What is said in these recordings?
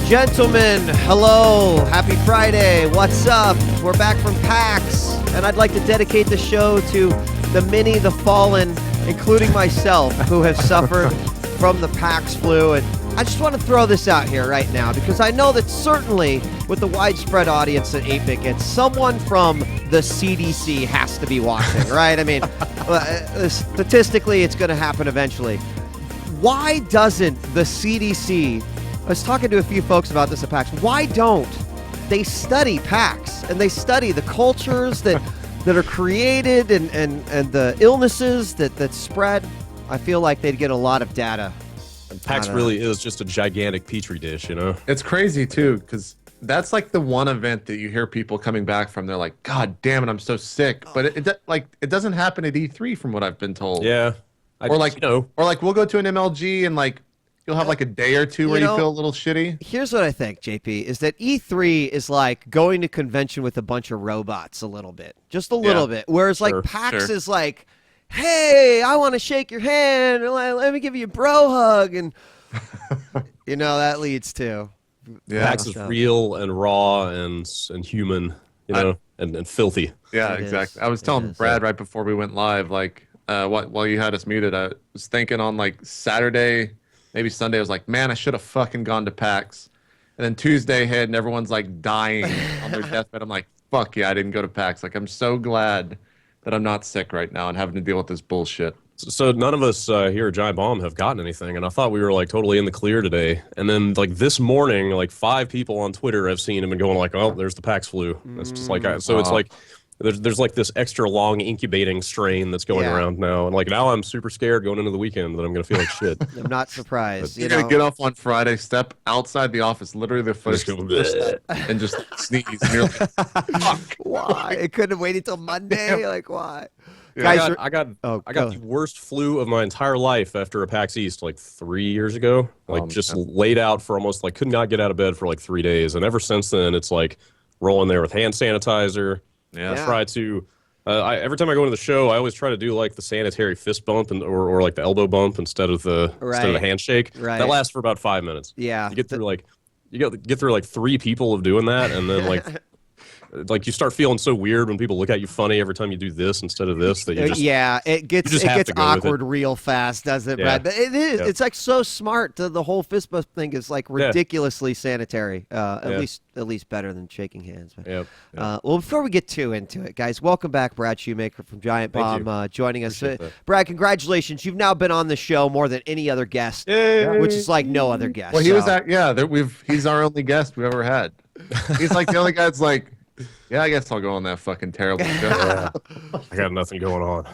Gentlemen, hello, happy Friday, what's up? We're back from PAX, and I'd like to dedicate the show to the many, the fallen, including myself, who have suffered from the PAX flu. And I just want to throw this out here right now, because I know that certainly with the widespread audience at 8BitGet, someone from the CDC has to be watching, right? I mean, statistically, it's going to happen eventually. Why doesn't the CDC... I was talking to a few folks about this at PAX. Why don't they study PAX and they study the cultures that are created and the illnesses that spread? I feel like they'd get a lot of data. And PAX really is just a gigantic petri dish, you know? It's crazy too, because that's like the one event that you hear people coming back from. They're like, God damn it, I'm so sick. But it doesn't happen at E3 from what I've been told. Yeah. Or like we'll go to an MLG and like you'll have like a day or two where you feel a little shitty. Here's what I think, JP, is that E3 is like going to convention with a bunch of robots a little bit. Just a little bit. Whereas like PAX is like, hey, I want to shake your hand. And let me give you a bro hug. And, that leads to... Yeah. PAX is real and raw and human, and filthy. Yeah, exactly. I was telling Brad right before we went live, like, while you had us muted, I was thinking on like Saturday... Maybe Sunday, I was like, man, I should have fucking gone to PAX. And then Tuesday hit, and everyone's like dying on their deathbed. I'm like, fuck yeah, I didn't go to PAX. Like, I'm so glad that I'm not sick right now and having to deal with this bullshit. So none of us here at Giant Bomb have gotten anything, and I thought we were like totally in the clear today. And then like this morning, like 5 people on Twitter I've seen have been going like, oh, there's the PAX flu. It's just like, it's like, there's like this extra long incubating strain that's going around now. And like now I'm super scared going into the weekend that I'm going to feel like shit. I'm not surprised. You're going to get off on Friday, step outside the office, literally the first step, and just sneeze. And you're like, fuck. Why? It couldn't wait until Monday? Like, why? Yeah, I got the worst flu of my entire life after a PAX East like 3 years ago. Like just laid out for almost like could not get out of bed for like 3 days. And ever since then, it's like rolling there with hand sanitizer. Yeah. I try to, every time I go into the show, I always try to do like the sanitary fist bump or like the elbow bump instead of the handshake. Right. That lasts for about 5 minutes. Yeah. You get through like 3 people of doing that, and then like you start feeling so weird when people look at you funny every time you do this instead of this that you just it gets awkward real fast, doesn't it, Brad? But it is. It's like so smart. The whole fist bump thing is like ridiculously sanitary. At least better than shaking hands. But, well, before we get too into it, guys, welcome back, Brad Shoemaker from Giant Bomb, joining us. Brad, congratulations! You've now been on the show more than any other guest, which is like no other guest. Well, he was at he's our only guest we've ever had. He's like the only guy that's like. Yeah, I guess I'll go on that fucking terrible show. I got nothing going on.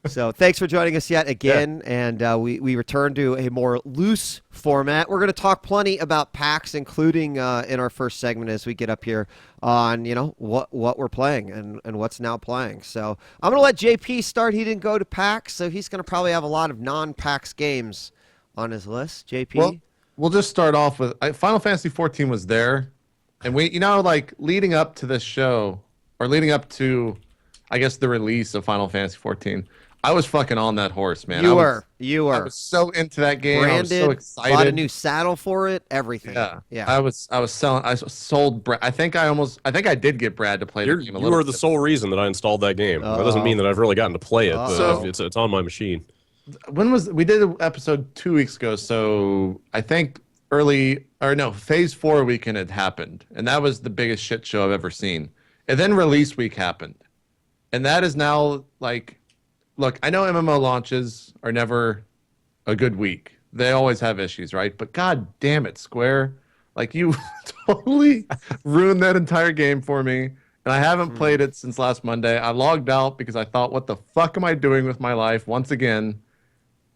So thanks for joining us yet again, and we return to a more loose format. We're going to talk plenty about PAX, including in our first segment as we get up here on what we're playing and what's now playing. So I'm going to let JP start. He didn't go to PAX, so he's going to probably have a lot of non-PAX games on his list. JP? Well, we'll just start off with Final Fantasy 14 was there. And we, like leading up to this show, or leading up to, I guess, the release of Final Fantasy 14, I was fucking on that horse, man. You were. I was so into that game. Branded, I was so excited. Bought a new saddle for it. Everything. Yeah. I was selling. I sold Brad. I think I did get Brad to play the game. You were the sole reason that I installed that game. That doesn't mean that I've really gotten to play it, but it's on my machine. We did an episode 2 weeks ago, so I think. Phase 4 weekend had happened, and that was the biggest shit show I've ever seen. And then release week happened, and that is now like, look, I know MMO launches are never a good week. They always have issues, right? But god damn it, Square, like you totally ruined that entire game for me, and I haven't played it since last Monday. I logged out because I thought, what the fuck am I doing with my life once again?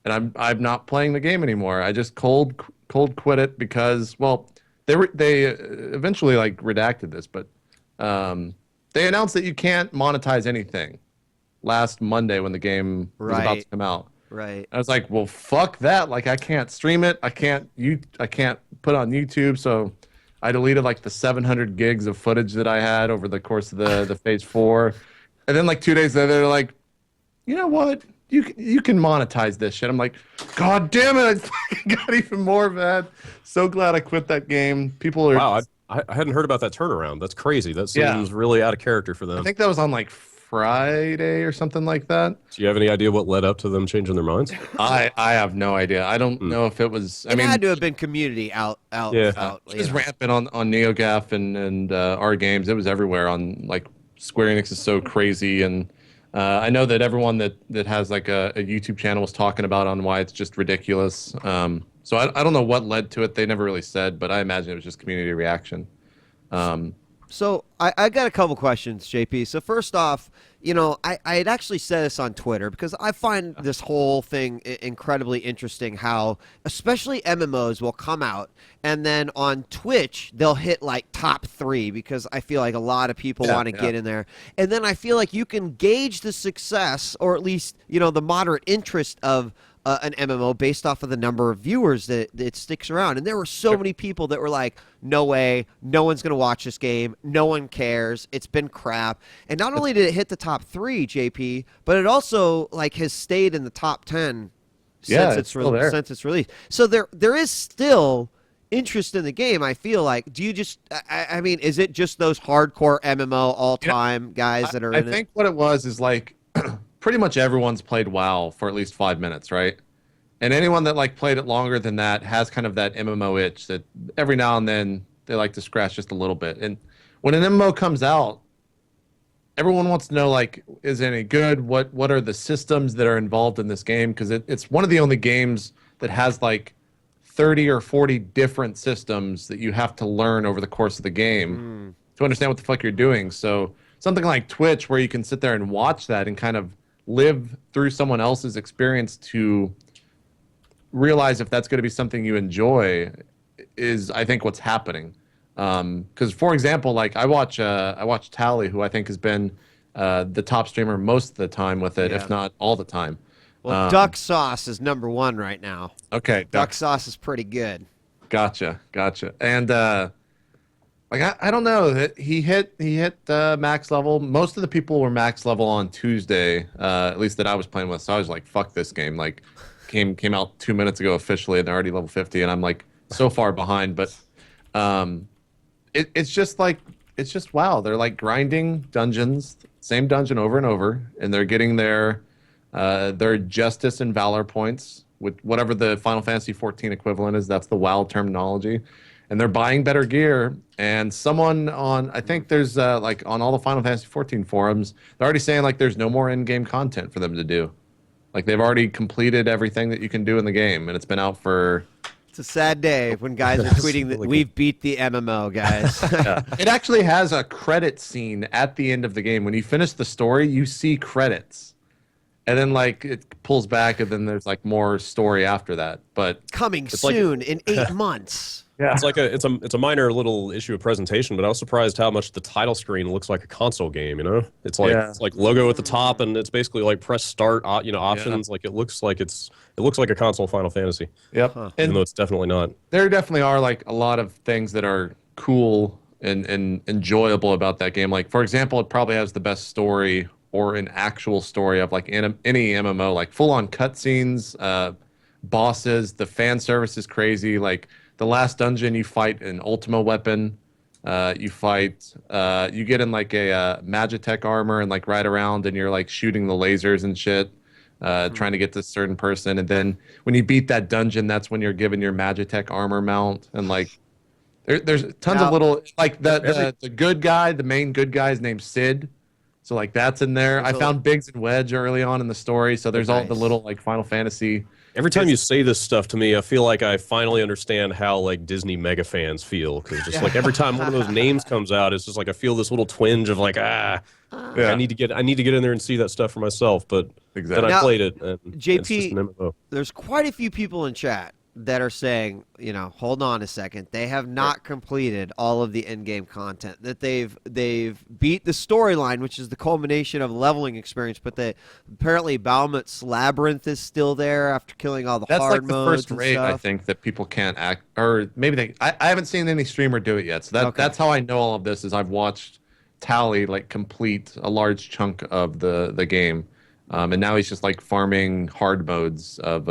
And I'm not playing the game anymore. I just cold quit it because, well, they eventually like redacted this, but they announced that you can't monetize anything last Monday when the game was about to come out. Right. I was like, well, fuck that. Like, I can't stream it. I can't put it on YouTube. So I deleted like the 700 gigs of footage that I had over the course of the phase 4. And then like 2 days later, they're like, you know what? you can monetize this shit. I'm like, God damn it, I fucking got even more mad. So glad I quit that game. People are Wow, I hadn't heard about that turnaround. That's crazy. That seems really out of character for them. I think that was on like Friday or something like that. Do you have any idea what led up to them changing their minds? I have no idea. I don't know if it was. It had to have been community out. It was rampant on NeoGAF and our games. It was everywhere on like Square Enix is so crazy, and I know that everyone that has like a YouTube channel was talking about on why it's just ridiculous. So I don't know what led to it. They never really said, but I imagine it was just community reaction. So I got a couple questions, JP. So first off, I had actually said this on Twitter because I find this whole thing incredibly interesting how especially MMOs will come out and then on Twitch they'll hit like top 3 because I feel like a lot of people want to get in there. And then I feel like you can gauge the success or at least, the moderate interest of an MMO based off of the number of viewers that it sticks around. And there were so many people that were like, no way, no one's going to watch this game. No one cares. It's been crap. And not only did it hit the top 3, JP, but it also like has stayed in the top 10 since its release. So there is still interest in the game, I feel like. Do you just, I mean, is it just those hardcore MMO all-time guys that are in it? I think what it was is like, pretty much everyone's played WoW for at least 5 minutes, right? And anyone that like played it longer than that has kind of that MMO itch that every now and then they like to scratch just a little bit. And when an MMO comes out, everyone wants to know like, is it any good? What are the systems that are involved in this game? Because it's one of the only games that has like 30 or 40 different systems that you have to learn over the course of the game to understand what the fuck you're doing. So something like Twitch where you can sit there and watch that and kind of live through someone else's experience to realize if that's going to be something you enjoy is, I think, what's happening. Because, for example, like I watch Tally, who I think has been the top streamer most of the time with it, if not all the time. Well, Duck Sauce is number 1 right now. Okay, Duck Sauce is pretty good. Gotcha. And like I don't know. He hit max level. Most of the people were max level on Tuesday, at least that I was playing with. So I was like, "Fuck this game!" Like, came out 2 minutes ago officially, and they're already level 50, and I'm like so far behind. But it's just wow. They're like grinding dungeons, same dungeon over and over, and they're getting their justice and valor points with whatever the Final Fantasy 14 equivalent is. That's the WoW terminology. And they're buying better gear. And someone on, I think there's like on all the Final Fantasy 14 forums, they're already saying like there's no more in-game content for them to do. Like they've already completed everything that you can do in the game, and it's been out for. It's a sad day when guys are tweeting that we've beat the MMO, guys. It actually has a credit scene at the end of the game. When you finish the story, you see credits. And then like it pulls back, and then there's like more story after that. But coming soon in 8 months. Yeah, it's a minor little issue of presentation, but I was surprised how much the title screen looks like a console game. It's like logo at the top, and it's basically like press start. Options. Like it looks like a console Final Fantasy. Yep, even though it's definitely not. There definitely are like a lot of things that are cool and enjoyable about that game. Like for example, it probably has the best story or an actual story of like any MMO, like full on cutscenes, bosses. The fan service is crazy. Like. The last dungeon, you fight an Ultima weapon. You get in like a Magitech armor and like ride around, and you're like shooting the lasers and shit, trying to get to a certain person. And then when you beat that dungeon, that's when you're given your Magitech armor mount. And like, there's tons of little like the good guy, the main good guy is named Sid. So like that's in there. I found Biggs and Wedge early on in the story. So there's all the little like Final Fantasy. Every time you say this stuff to me, I feel like I finally understand how like Disney mega fans feel, because just like every time one of those names comes out, it's just like I feel this little twinge of like I need to get in there and see that stuff for myself. But then I played it. And JP, there's quite a few people in chat that are saying, hold on a second, they have not completed all of the end-game content, that they've beat the storyline, which is the culmination of leveling experience, but apparently Bahamut's Labyrinth is still there after killing all the hard modes. That's like the first raid, I think, that people can't act, or maybe I haven't seen any streamer do it yet, so that's how I know all of this, is I've watched Tally like complete a large chunk of the game. And now he's just like farming hard modes of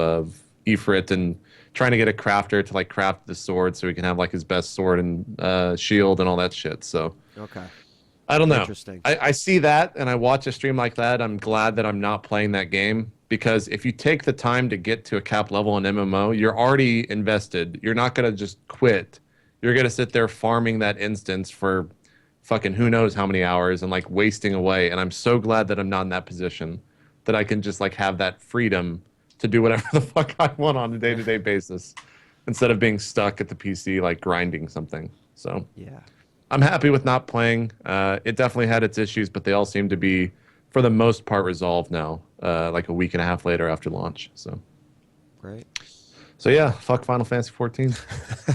Ifrit and trying to get a crafter to like craft the sword so he can have like his best sword and shield and all that shit. So Okay. I don't know. Interesting. I see that and I watch a stream like that. I'm glad that I'm not playing that game, because if you take the time to get to a cap level in MMO, you're already invested. You're not going to just quit. You're going to sit there farming that instance for fucking who knows how many hours and like wasting away. And I'm so glad that I'm not in that position, that I can just like have that freedom to do whatever the fuck I want on a day-to-day basis instead of being stuck at the PC like grinding something. So Yeah. I'm happy with not playing. It definitely had its issues, but they all seem to be, for the most part, resolved now, like a week and a half later after launch. So Great. So yeah, fuck Final Fantasy 14.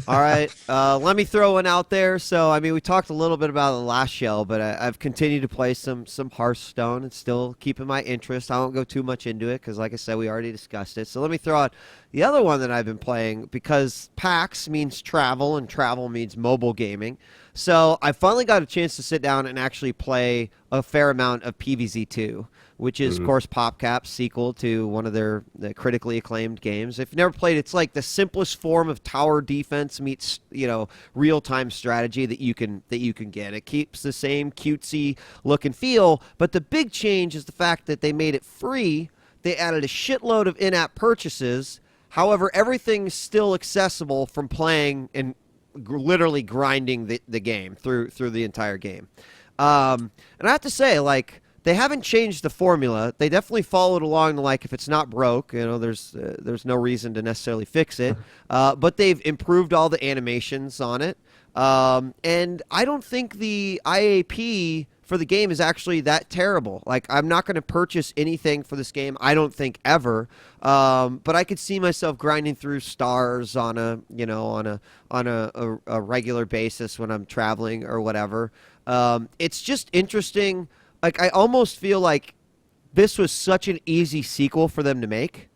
All right, let me throw one out there. So, I mean, we talked a little bit about the last show, but I've continued to play some Hearthstone and still keeping my interest. I won't go too much into it because, like I said, we already discussed it. So let me throw out the other one that I've been playing, because PAX means travel and travel means mobile gaming. So I finally got a chance to sit down and actually play a fair amount of PvZ2, which is, of course, PopCap's sequel to one of their critically acclaimed games. If you've never played, it's like the simplest form of tower defense meets, real-time strategy that you can get. It keeps the same cutesy look and feel, but the big change is the fact that they made it free. They added a shitload of in-app purchases. However, everything's still accessible from playing and literally grinding the game through the entire game. And I have to say, like, they haven't changed the formula. They definitely followed along to, like, if it's not broke, there's no reason to necessarily fix it. But they've improved all the animations on it. And I don't think the IAP for the game is actually that terrible. Like, I'm not going to purchase anything for this game, I don't think, ever. But I could see myself grinding through stars on a regular basis when I'm traveling or whatever. It's just interesting. Like, I almost feel like this was such an easy sequel for them to make.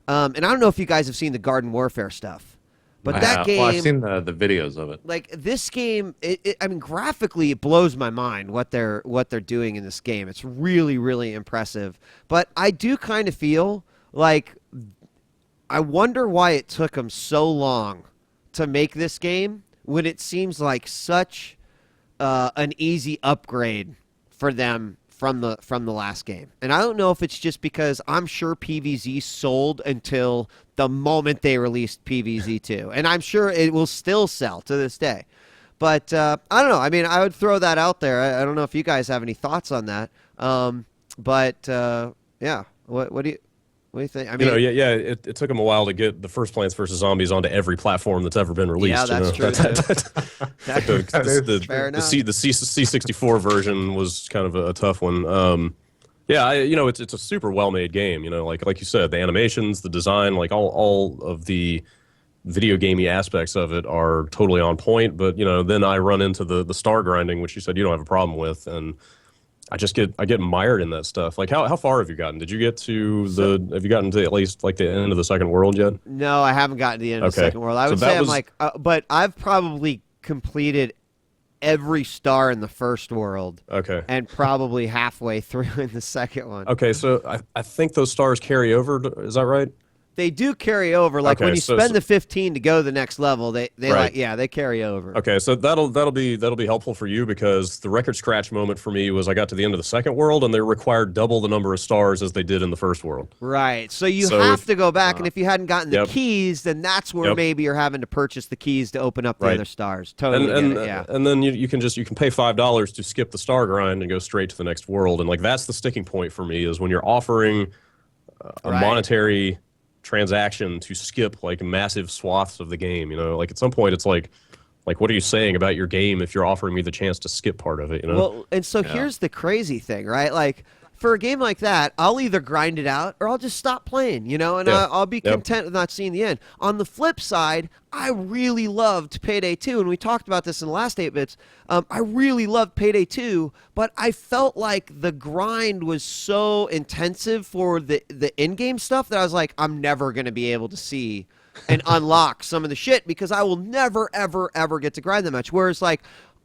And I don't know if you guys have seen the Garden Warfare stuff, but that game... Well, I've seen the videos of it. Like, this game, I mean, graphically, it blows my mind what they're doing in this game. It's really, really impressive. But I do kind of feel like, I wonder why it took them so long to make this game when it seems like such an easy upgrade for them from the last game. And I don't know if it's just because I'm sure PvZ sold until the moment they released PvZ2. And I'm sure it will still sell to this day. But I don't know. I mean, I would throw that out there. I don't know if you guys have any thoughts on that. Yeah. What do you think? I mean, it took them a while to get the first Plants vs. Zombies onto every platform that's ever been released. Yeah, that's true. The C64 version was kind of a tough one. It's a super well-made game. Like you said, the animations, the design, like all of the video gamey aspects of it are totally on point. But then I run into the star grinding, which you said you don't have a problem with, and I get mired in that stuff. Like, how far have you gotten? Did you get to have you gotten to at least like the end of the second world yet? No, I haven't gotten to the end of the second world. I would say I'm like, but I've probably completed every star in the first world. Okay. And probably halfway through in the second one. Okay, so I think those stars carry over. Is that right? They do carry over. Like, when you spend the 15 to go to the next level, they right. they carry over. Okay, so that'll be helpful for you, because the record scratch moment for me was I got to the end of the second world and they required double the number of stars as they did in the first world. Right. So you have to go back, and if you hadn't gotten the keys, then that's where maybe you're having to purchase the keys to open up the other stars. Totally. And then you can pay $5 to skip the star grind and go straight to the next world. And like, that's the sticking point for me, is when you're offering a monetary transaction to skip like massive swaths of the game. Like, at some point it's like what are you saying about your game if you're offering me the chance to skip part of it? Well, and so here's the crazy thing, right? Like, for a game like that, I'll either grind it out or I'll just stop playing, and I'll be content with not seeing the end. On the flip side, I really loved Payday 2, and we talked about this in the last 8 bits. I really loved Payday 2, but I felt like the grind was so intensive for the in-game stuff that I was like, I'm never going to be able to see and unlock some of the shit, because I will never, ever, ever get to grind that much. Whereas, like,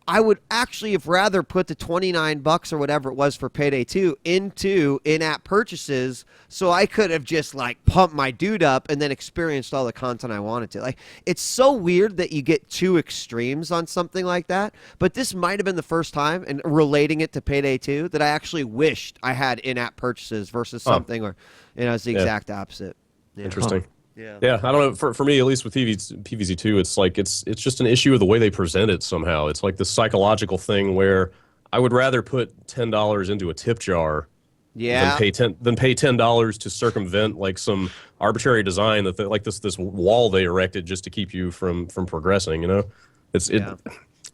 I would actually have rather put the $29 or whatever it was for Payday 2 into in-app purchases, so I could have just like pumped my dude up and then experienced all the content I wanted to. Like, it's so weird that you get two extremes on something like that, but this might have been the first time, and relating it to Payday 2, that I actually wished I had in-app purchases versus something where, it's the exact opposite. Yeah. Interesting. Yeah. Yeah, I don't know. For me, at least with PVZ2, it's like it's just an issue of the way they present it somehow. It's like this psychological thing where I would rather put $10 into a tip jar than pay $10 to circumvent like some arbitrary design that like this wall they erected just to keep you from progressing. It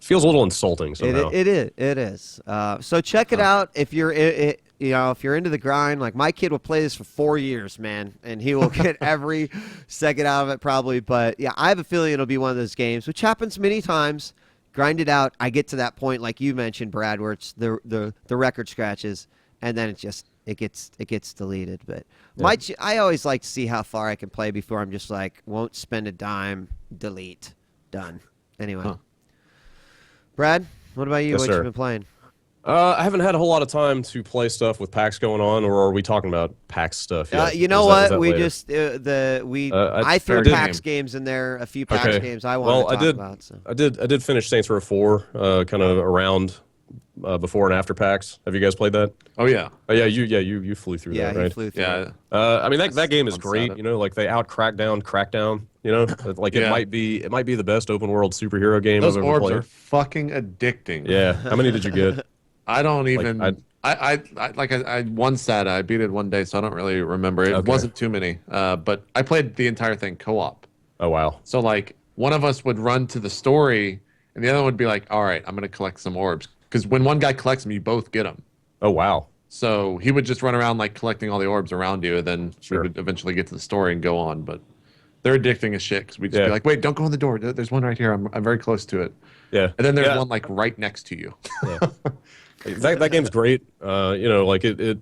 feels a little insulting somehow. It is. So check it out if you're if you're into the grind. Like, my kid will play this for 4 years, man, and he will get every second out of it probably. But yeah, I have a feeling it'll be one of those games, which happens many times. Grind it out. I get to that point, like you mentioned, Brad, where it's the record scratches, and then it gets deleted. But I always like to see how far I can play before I'm just like, won't spend a dime, delete, done. Anyway, Brad, what about you? Yes, what sir. you been playing? I haven't had a whole lot of time to play stuff with PAX going on, or are we talking about PAX stuff yet? You know what? We later? just I threw PAX games in there, a few PAX games I wanted to talk about. So. I did finish Saints Row 4, kind of around before and after PAX. Have you guys played that? Oh yeah. Oh yeah, you flew through that, right? Yeah, flew through it. I mean that game is great. Like they out Crackdown. Like it might be the best open world superhero game I've ever played. Those orbs are fucking addicting. Yeah. How many did you get? I don't even. I one sat. I beat it one day, so I don't really remember. It wasn't too many. But I played the entire thing co-op. Oh wow. So like one of us would run to the story, and the other one would be like, "All right, I'm gonna collect some orbs." Because when one guy collects them, you both get them. Oh wow. So he would just run around like collecting all the orbs around you, and then we would eventually get to the story and go on. But they're addicting as shit. Because we just be like, "Wait, don't go in the door. There's one right here. I'm very close to it." Yeah. And then there's one like right next to you. Yeah. That game's great. Like it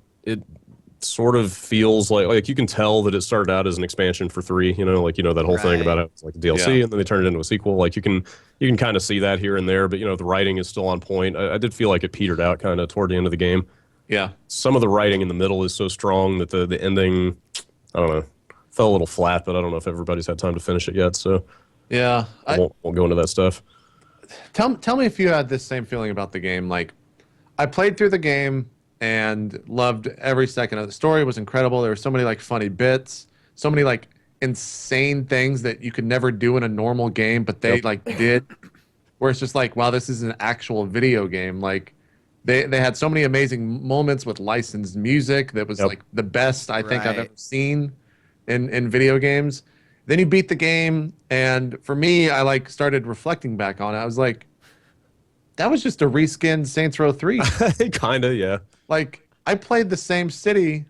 sort of feels like you can tell that it started out as an expansion for 3. That whole thing about it. It's like the DLC, and then they turned it into a sequel. Like you can kind of see that here and there, but the writing is still on point. I did feel like it petered out kind of toward the end of the game. Yeah. Some of the writing in the middle is so strong that the ending, I don't know, fell a little flat. But I don't know if everybody's had time to finish it yet. So yeah, I won't go into that stuff. Tell me if you had this same feeling about the game. Like, I played through the game and loved every second of it. The story was incredible. There were so many like funny bits, so many like insane things that you could never do in a normal game, but they like did. Where it's just like, wow, this is an actual video game. Like they had so many amazing moments with licensed music that was like the best I think I've ever seen in video games. Then you beat the game, and for me, I like started reflecting back on it. I was like, that was just a reskinned Saints Row 3. Kinda, yeah. Like, I played the same city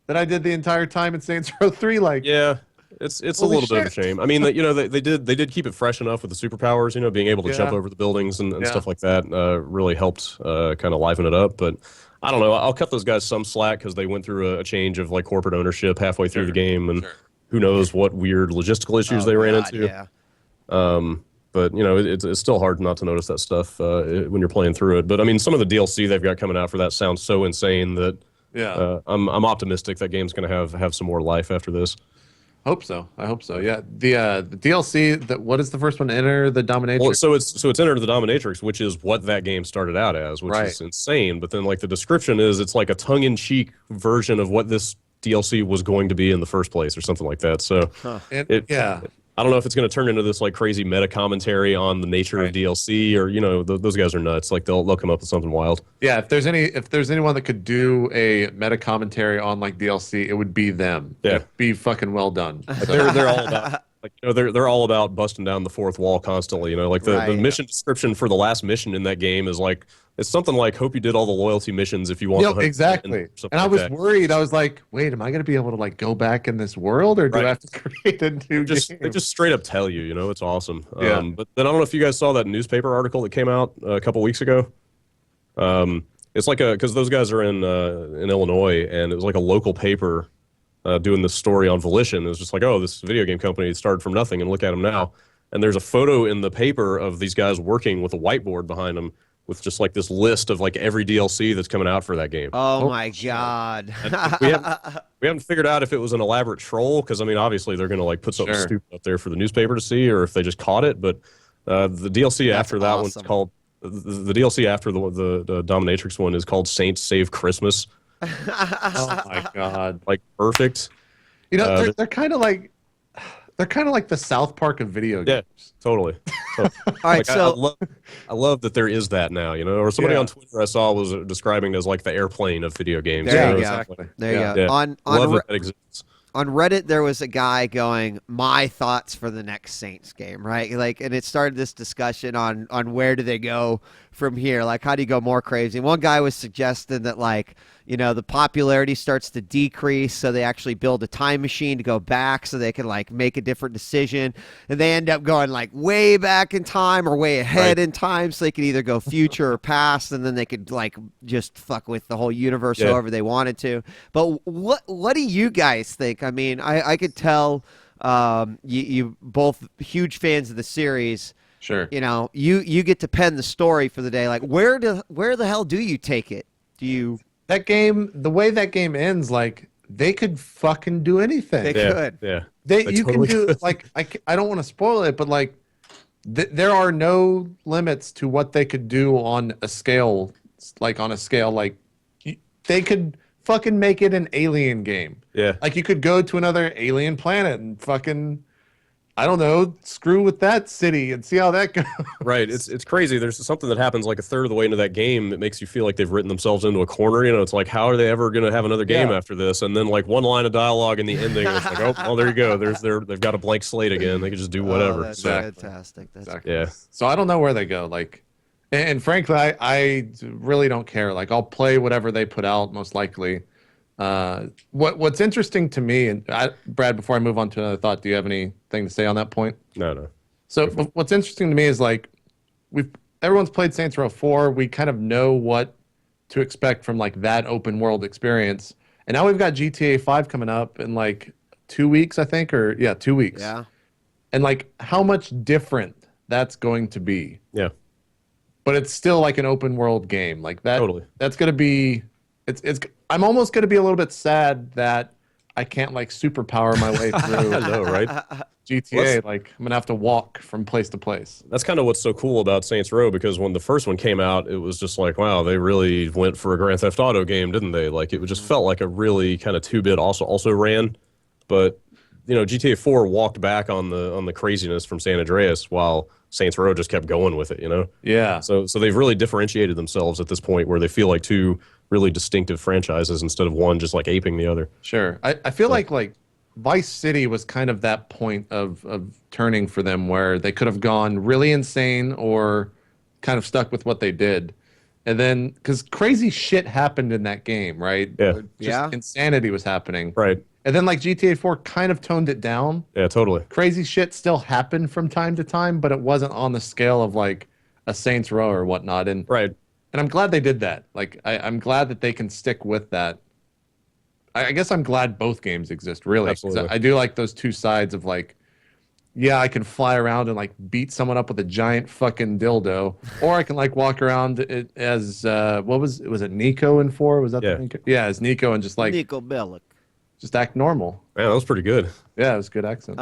that I did the entire time in Saints Row 3. Like, yeah, it's a little bit of a shame. I mean, they did keep it fresh enough with the superpowers. Being able to jump over the buildings and stuff like that really helped kind of liven it up. But I don't know. I'll cut those guys some slack because they went through a change of like corporate ownership halfway through the game, and who knows what weird logistical issues they ran into. Yeah. But it's still hard not to notice that stuff when you're playing through it. But I mean, some of the DLC they've got coming out for that sounds so insane that I'm optimistic that game's going to have some more life after this. Hope so. I hope so. Yeah. The DLC. What is the first one? Enter the Dominatrix. Well, so it's Enter the Dominatrix, which is what that game started out as, which is insane. But then like the description is it's like a tongue-in-cheek version of what this DLC was going to be in the first place, or something like that. So I don't know if it's going to turn into this like crazy meta commentary on the nature of DLC, or those guys are nuts. Like they'll come up with something wild. Yeah, if there's anyone that could do a meta commentary on like DLC, it would be them. Yeah, it'd be fucking well done. Like, they're all about they're all about busting down the fourth wall constantly. Like the mission description for the last mission in that game is like, it's something like, hope you did all the loyalty missions if you want. Exactly. And I was worried. I was like, wait, am I going to be able to like go back in this world, or do I have to create a new game? They just straight up tell you, it's awesome. Yeah. But then I don't know if you guys saw that newspaper article that came out a couple weeks ago. It's like because those guys are in Illinois, and it was like a local paper doing this story on Volition. It was just like, oh, this video game company started from nothing, and look at them now. and there's a photo in the paper of these guys working with a whiteboard behind them with just like this list of like every DLC that's coming out for that game. Oh my God. We haven't figured out if it was an elaborate troll, because I mean, obviously they're going to like put something stupid up there for the newspaper to see, or if they just caught it. But the DLC after that one's called the DLC after the Dominatrix one is called Saints Save Christmas. Oh my God! Like perfect. You know, they're kind of like the South Park of video games. Yeah, totally. So, all right, so I love that there is that now. You know, or somebody on Twitter I saw was describing it as like the airplane of video games. There you you know, go. exactly. There you go. Yeah. On love that exists. On Reddit, there was a guy going, my thoughts for the next Saints game, right? Like, and it started this discussion on where do they go from here? Like, how do you go more crazy? And one guy was suggesting that, like, you know, the popularity starts to decrease, so they actually build a time machine to go back so they can, like, make a different decision. And they end up going, like, way back in time or way ahead in time, so they could either go future or past, and then they could, like, just fuck with the whole universe however they wanted to. But what do you guys think? I mean, I could tell you both huge fans of the series. Sure. You know, you get to pen the story for the day. Like, where the hell do you take it? Do you... That game, the way that game ends, like, they could fucking do anything. They could. Yeah. You totally can do, like, I don't want to spoil it, but, like, there are no limits to what they could do on a scale, like, they could fucking make it an alien game. Yeah. Like, you could go to another alien planet and fucking, I don't know, screw with that city and see how that goes. Right. It's crazy. There's something that happens like a third of the way into that game that makes you feel like they've written themselves into a corner. You know, it's like, how are they ever going to have another game after this? And then like one line of dialogue in the ending, it's like, oh, there you go. They've got a blank slate again. They can just do whatever. That's fantastic. That's Yeah. So I don't know where they go. Like, and frankly, I really don't care. Like, I'll play whatever they put out, most likely. What's interesting to me, and Brad, before I move on to another thought, do you have anything to say on that point? No. So what's interesting to me is, like, everyone's played Saints Row 4. We kind of know what to expect from, like, that open world experience. And now we've got GTA 5 coming up in like 2 weeks, I think, 2 weeks. Yeah. And like, how much different that's going to be. Yeah. But it's still like an open world game. Like that. Totally. That's going to be. I'm almost going to be a little bit sad that I can't like superpower my way through. I know, right? GTA, like I'm gonna have to walk from place to place. That's kind of what's so cool about Saints Row, because when the first one came out, it was just like, wow, they really went for a Grand Theft Auto game, didn't they? Like it just felt like a really kind of 2-bit also ran, but you know, GTA 4 walked back on the craziness from San Andreas, while Saints Row just kept going with it, you know? Yeah. So they've really differentiated themselves at this point, where they feel like two really distinctive franchises instead of one just like aping the other. Sure. I feel like Vice City was kind of that point of turning for them, where they could have gone really insane or kind of stuck with what they did. And then, because crazy shit happened in that game, right? Yeah. Insanity was happening. Right. And then like GTA 4 kind of toned it down. Yeah, totally. Crazy shit still happened from time to time, but it wasn't on the scale of like a Saints Row or whatnot. And right. And I'm glad they did that. Like, I'm glad that they can stick with that. I guess I'm glad both games exist, really. Absolutely. I do like those two sides of like, yeah, I can fly around and like beat someone up with a giant fucking dildo, or I can like walk around as was it Nico in 4? Was that the Nico? Yeah, as Nico, and just like Nico Bellic. Just act normal. Man, that was pretty good. Yeah, it was a good accent.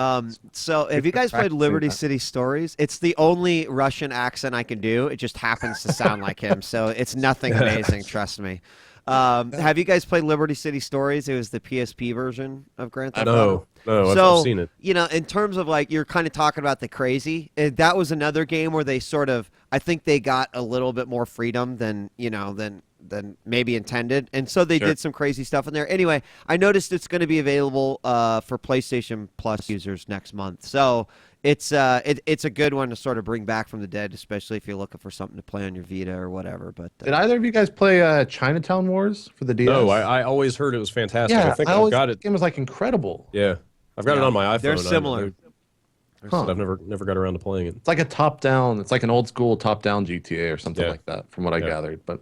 So have you guys played Liberty City Stories? It's the only Russian accent I can do. It just happens to sound like him, so it's nothing amazing, trust me. Have you guys played Liberty City Stories? It was the PSP version of Grand Theft Auto. No, I've seen it. You know, in terms of like, you're kind of talking about the crazy, that was another game where they sort of, I think they got a little bit more freedom than maybe intended, and so they did some crazy stuff in there. Anyway, I noticed it's going to be available for PlayStation Plus users next month, so it's a good one to sort of bring back from the dead, especially if you're looking for something to play on your Vita or whatever. But did either of you guys play Chinatown Wars for the DS? No, I always heard it was fantastic. Yeah, I think I've got it. The game was like incredible. Yeah, I've got it on my iPhone. They're similar. I've never got around to playing it. It's like a top-down. It's like an old school top-down GTA or something like that, from what I gathered. But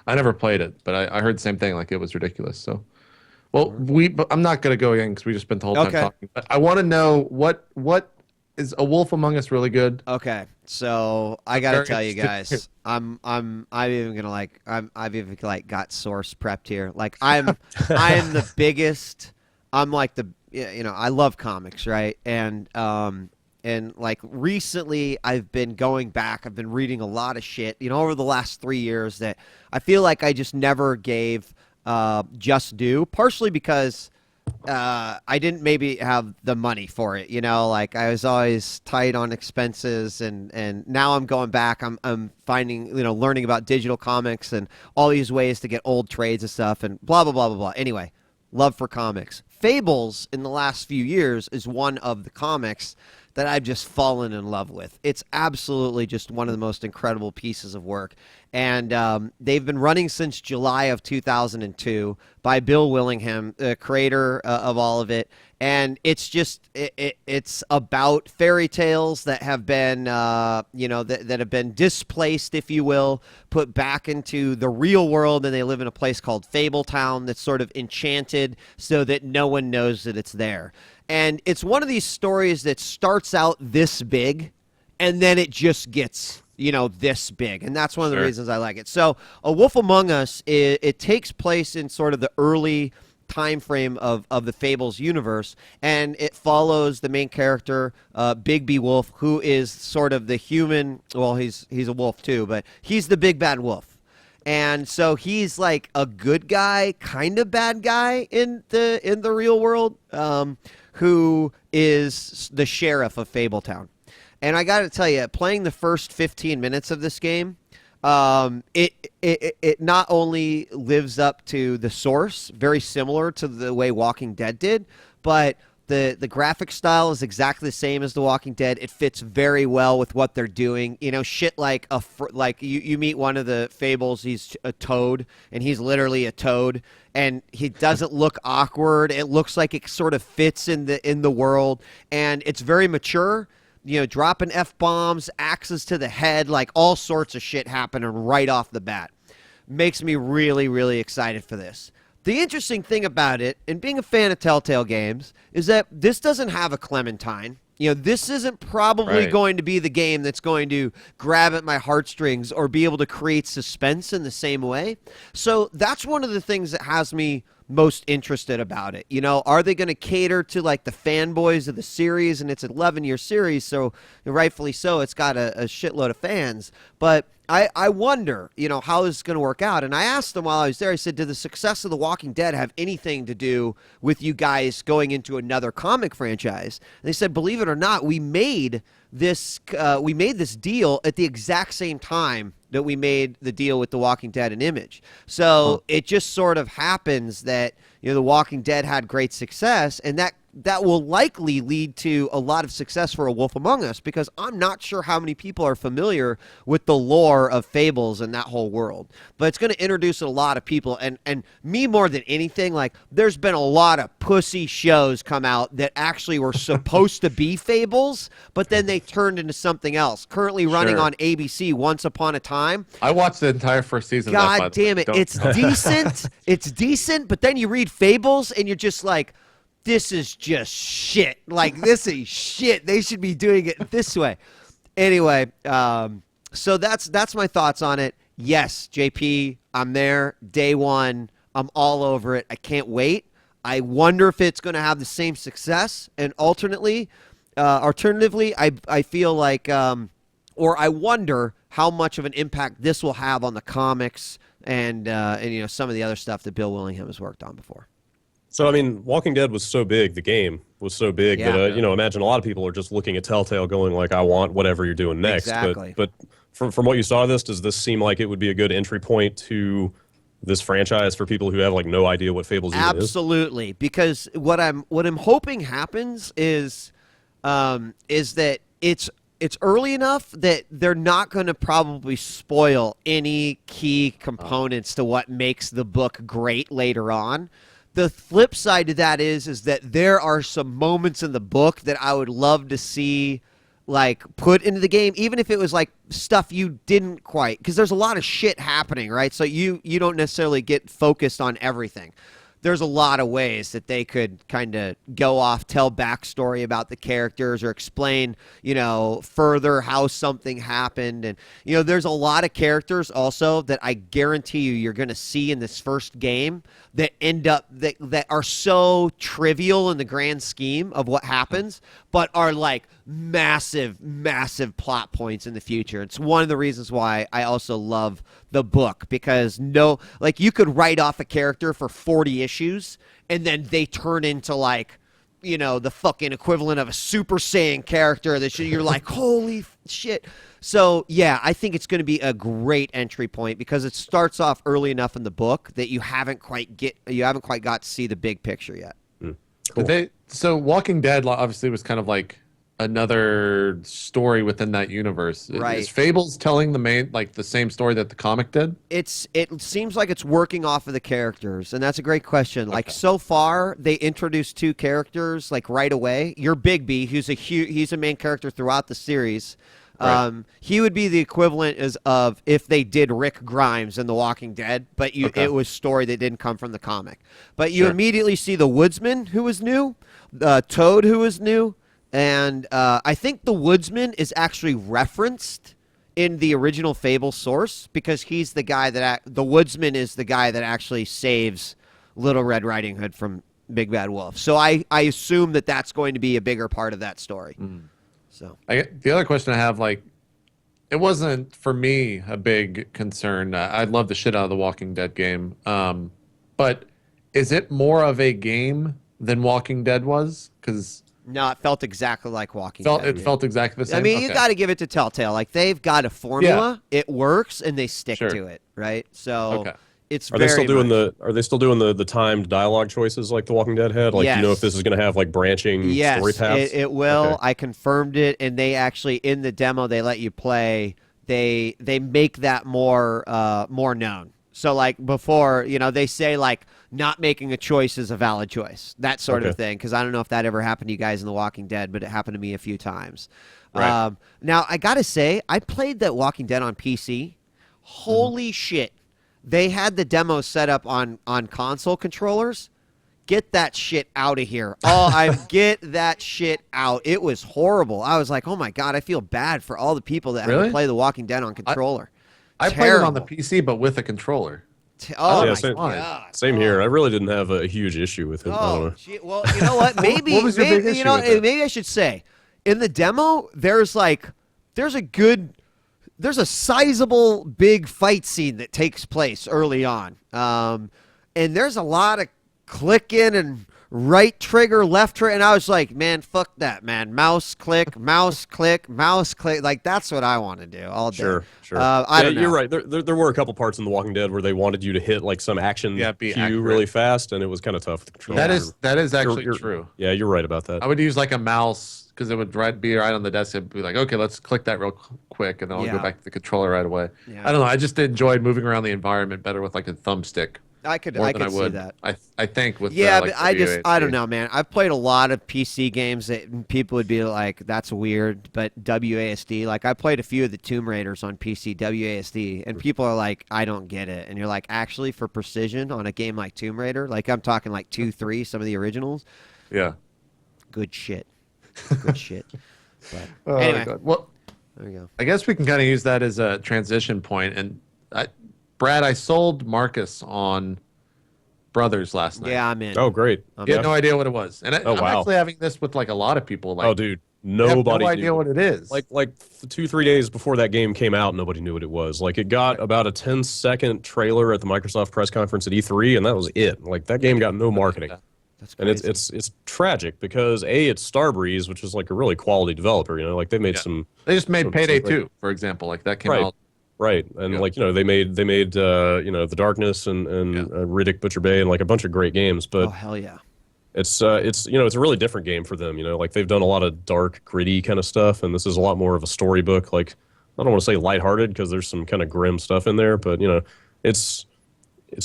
I never played it. But I heard the same thing. Like it was ridiculous. So, well, but I'm not gonna go again because we just spent the whole time talking. But I want to know what Is A Wolf Among Us really good? Okay, so I gotta tell you guys, I've even got source prepped here. Like I'm the biggest. I'm like I love comics, right? And like recently I've been going back. I've been reading a lot of shit, over the last 3 years that I feel like I just never gave just due. Partially because I didn't maybe have the money for it, like I was always tight on expenses, and now I'm going back. I'm finding, learning about digital comics and all these ways to get old trades and stuff and blah, blah, blah, blah, blah. Anyway, love for comics. Fables in the last few years is one of the comics that I've just fallen in love with. It's absolutely just one of the most incredible pieces of work. And they've been running since July of 2002 by Bill Willingham, the creator of all of it. And it's just, it's about fairy tales that have been, that have been displaced, if you will, put back into the real world. And they live in a place called Fabletown that's sort of enchanted so that no one knows that it's there. And it's one of these stories that starts out this big, and then it just gets, this big. And that's one of the reasons I like it. So A Wolf Among Us, it takes place in sort of the early time frame of the Fables universe, and it follows the main character, Bigby Wolf, who is sort of the human. Well, he's a wolf too, but he's the big bad wolf. And so he's like a good guy, kind of bad guy in the real world, who is the sheriff of Fabletown. And I got to tell you, playing the first 15 minutes of this game, it not only lives up to the source, very similar to the way Walking Dead did, but the graphic style is exactly the same as The Walking Dead. It fits very well with what they're doing. Shit like you meet one of the Fables. He's a toad, and he's literally a toad, and he doesn't look awkward. It looks like it sort of fits in the world, and it's very mature. Dropping F-bombs, axes to the head, like all sorts of shit happening right off the bat. Makes me really, really excited for this. The interesting thing about it, and being a fan of Telltale games, is that this doesn't have a Clementine. This isn't probably going to be the game that's going to grab at my heartstrings or be able to create suspense in the same way. So that's one of the things that has me most interested about it. Are they going to cater to like the fanboys of the series? And it's an 11-year series, so rightfully so, it's got a shitload of fans. But I wonder, how this is going to work out. And I asked them while I was there, I said, did the success of The Walking Dead have anything to do with you guys going into another comic franchise? And they said, believe it or not, we made this deal at the exact same time that we made the deal with The Walking Dead and Image. So it just sort of happens that, The Walking Dead had great success, and that will likely lead to a lot of success for A Wolf Among Us, because I'm not sure how many people are familiar with the lore of Fables and that whole world. But it's going to introduce a lot of people, and me more than anything, like there's been a lot of pussy shows come out that actually were supposed to be Fables, but then they turned into something else. Currently running on ABC, Once Upon a Time. I watched the entire first season. God damn it. It's decent. It's decent, but then you read Fables and you're just like, this is just shit. Like, this is shit. They should be doing it this way. Anyway, so that's my thoughts on it. Yes, JP, I'm there. Day one. I'm all over it. I can't wait. I wonder if it's going to have the same success. And alternatively, I feel like, or I wonder how much of an impact this will have on the comics and some of the other stuff that Bill Willingham has worked on before. So, I mean, Walking Dead was so big, the game was so big that, imagine a lot of people are just looking at Telltale going like, I want whatever you're doing next. Exactly. But from what you saw of this, does this seem like it would be a good entry point to this franchise for people who have like no idea what Fables even is? Absolutely. Because what I'm hoping happens is that it's early enough that they're not going to probably spoil any key components to what makes the book great later on. The flip side to that is that there are some moments in the book that I would love to see like put into the game, even if it was like stuff you didn't quite, because there's a lot of shit happening, right? So you don't necessarily get focused on everything. there's a lot of ways that they could kind of go off, tell backstory about the characters or explain, further how something happened. And, there's a lot of characters also that I guarantee you're going to see in this first game that end up that are so trivial in the grand scheme of what happens, but are like massive, massive plot points in the future. It's one of the reasons why I also love the book, because you could write off a character for 40 issues and then they turn into like, the fucking equivalent of a Super Saiyan character that you're like, holy shit. So yeah, I think it's going to be a great entry point because it starts off early enough in the book that you haven't quite got to see the big picture yet. Cool. So Walking Dead obviously was kind of like another story within that universe. Right. Is Fables telling the same story that the comic did? It seems like it's working off of the characters, and that's a great question. Okay. Like so far, they introduced 2 characters like right away. Your Bigby, he's a main character throughout the series. Right. He would be the equivalent of if they did Rick Grimes in The Walking Dead, but it was story that didn't come from the comic. But you immediately see the Woodsman, who was new, Toad, who was new. And I think the Woodsman is actually referenced in the original Fable source because he's the guy the Woodsman is the guy that actually saves Little Red Riding Hood from Big Bad Wolf. So I assume that that's going to be a bigger part of that story. So the other question I have, it wasn't for me a big concern. I love the shit out of the Walking Dead game, but is it more of a game than Walking Dead was? Because no, it felt exactly like Walking Dead. It felt exactly the same. I mean, you got to give it to Telltale. Like they've got a formula, it works, and they stick to it, right? So it's Are they still doing the timed dialogue choices like The Walking Dead had? Like, yes. If this is going to have like branching story paths? It will. Okay. I confirmed it, and they actually in the demo they let you play. They make that more known. So like before, they say like not making a choice is a valid choice, that sort of thing. Because I don't know if that ever happened to you guys in The Walking Dead, but it happened to me a few times. Right. Now I gotta say, I played that Walking Dead on PC. Holy shit! They had the demo set up on console controllers. Get that shit out of here. Get that shit out. It was horrible. I was like, oh my God, I feel bad for all the people that have to play The Walking Dead on controller. I played it on the PC, but with a controller. Same here. I really didn't have a huge issue with it. Well, you know what? Maybe maybe I should say, in the demo, there's a sizable big fight scene that takes place early on, and there's a lot of clicking and right trigger, left trigger, and I was like, man, fuck that, man. Mouse click, mouse click, mouse click. Like that's what I want to do all day. Sure. I don't know. You're right. There were a couple parts in The Walking Dead where they wanted you to hit like some action cue really fast, and it was kind of tough with the controller. That is actually true. Yeah, you're right about that. I would use like a mouse because it would be right on the desk. It'd be like, okay, let's click that real quick, and then I'll go back to the controller right away. Yeah. I don't know. I just enjoyed moving around the environment better with like a thumbstick. I could see that. I think with but I don't know, man. I've played a lot of PC games that people would be like, "That's weird," but WASD. Like I played a few of the Tomb Raiders on PC WASD, and people are like, "I don't get it," and you're like, "Actually, for precision on a game like Tomb Raider, like I'm talking like 2, 3, some of the originals, good shit, good shit." But anyway, well, there you go. I guess we can kind of use that as a transition point, and Brad, I sold Marcus on Brothers last night. Yeah, I'm in. Oh, great. You had no idea what it was. And I'm actually having this with like a lot of people. Like, oh, dude. Nobody have no idea what it is. Like 2-3 days before that game came out, nobody knew what it was. Like it got about a 10-second trailer at the Microsoft press conference at E3, and that was it. Like that game got no marketing. That's crazy. And it's tragic because it's Starbreeze, which is like a really quality developer. Like they made some. They just made Payday 2, for example. Like that came out. Right, and they made The Darkness and Riddick Butcher Bay and like a bunch of great games. But oh hell yeah, it's it's a really different game for them. Like they've done a lot of dark, gritty kind of stuff, and this is a lot more of a storybook. Like I don't want to say lighthearted because there's some kind of grim stuff in there, but it's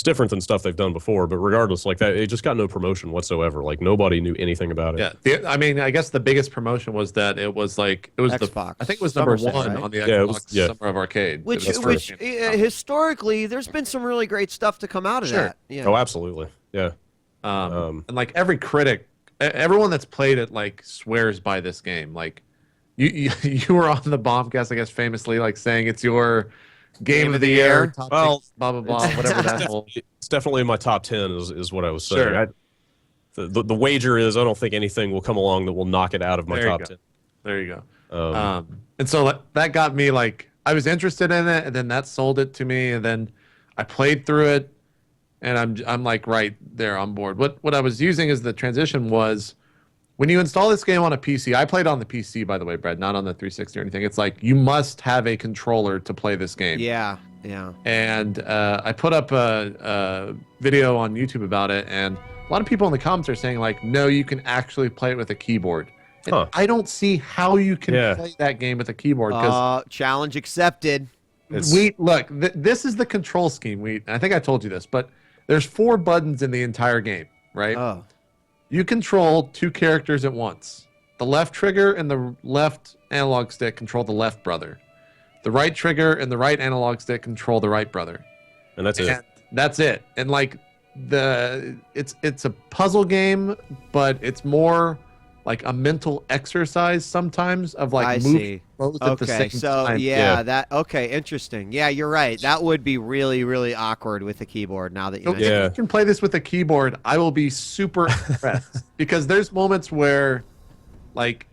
different than stuff they've done before. But regardless, like that, it just got no promotion whatsoever. Like nobody knew anything about it. Yeah, I mean, I guess the biggest promotion was that it was Xbox. I think it was number one on the Xbox Summer of Arcade. Which historically, there's been some really great stuff to come out of that. Yeah. Oh, absolutely. Yeah. And like every critic, everyone that's played it like swears by this game. Like you were on the Bombcast, I guess, famously like saying it's your game of the year. Top well, blah blah blah, whatever that whole. It's definitely in my top 10 is what I was saying. Sure. The wager is I don't think anything will come along that will knock it out of my top 10. There you go. And so that got me like I was interested in it, and then that sold it to me, and then I played through it, and I'm like right there on board. What I was using as the transition was when you install this game on a PC. I played on the PC, by the way, Brad, not on the 360 or anything. It's like you must have a controller to play this game. Yeah. And I put up a video on YouTube about it, and a lot of people in the comments are saying like, no, you can actually play it with a keyboard. And I don't see how you can play that game with a keyboard. Challenge accepted. Wheat, look, this is the control scheme, Wheat. And I think I told you this, but there's 4 buttons in the entire game, right? Oh. You control 2 characters at once. The left trigger and the left analog stick control the left brother. The right trigger and the right analog stick control the right brother. And that's it. That's it. And like it's a puzzle game, but it's more like a mental exercise sometimes of like moving both at the same time. Okay, interesting. Yeah, you're right. That would be really, really awkward with a keyboard now that you mentioned If you can play this with a keyboard, I will be super impressed because there's moments where like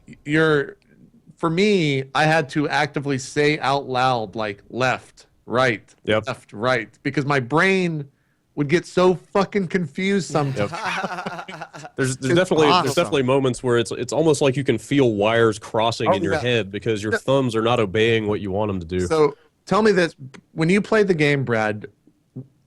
for me, I had to actively say out loud like left, right, left, right, because my brain would get so fucking confused sometimes. There's definitely moments where it's almost like you can feel wires crossing in your head because your thumbs are not obeying what you want them to do. So tell me this: when you played the game, Brad,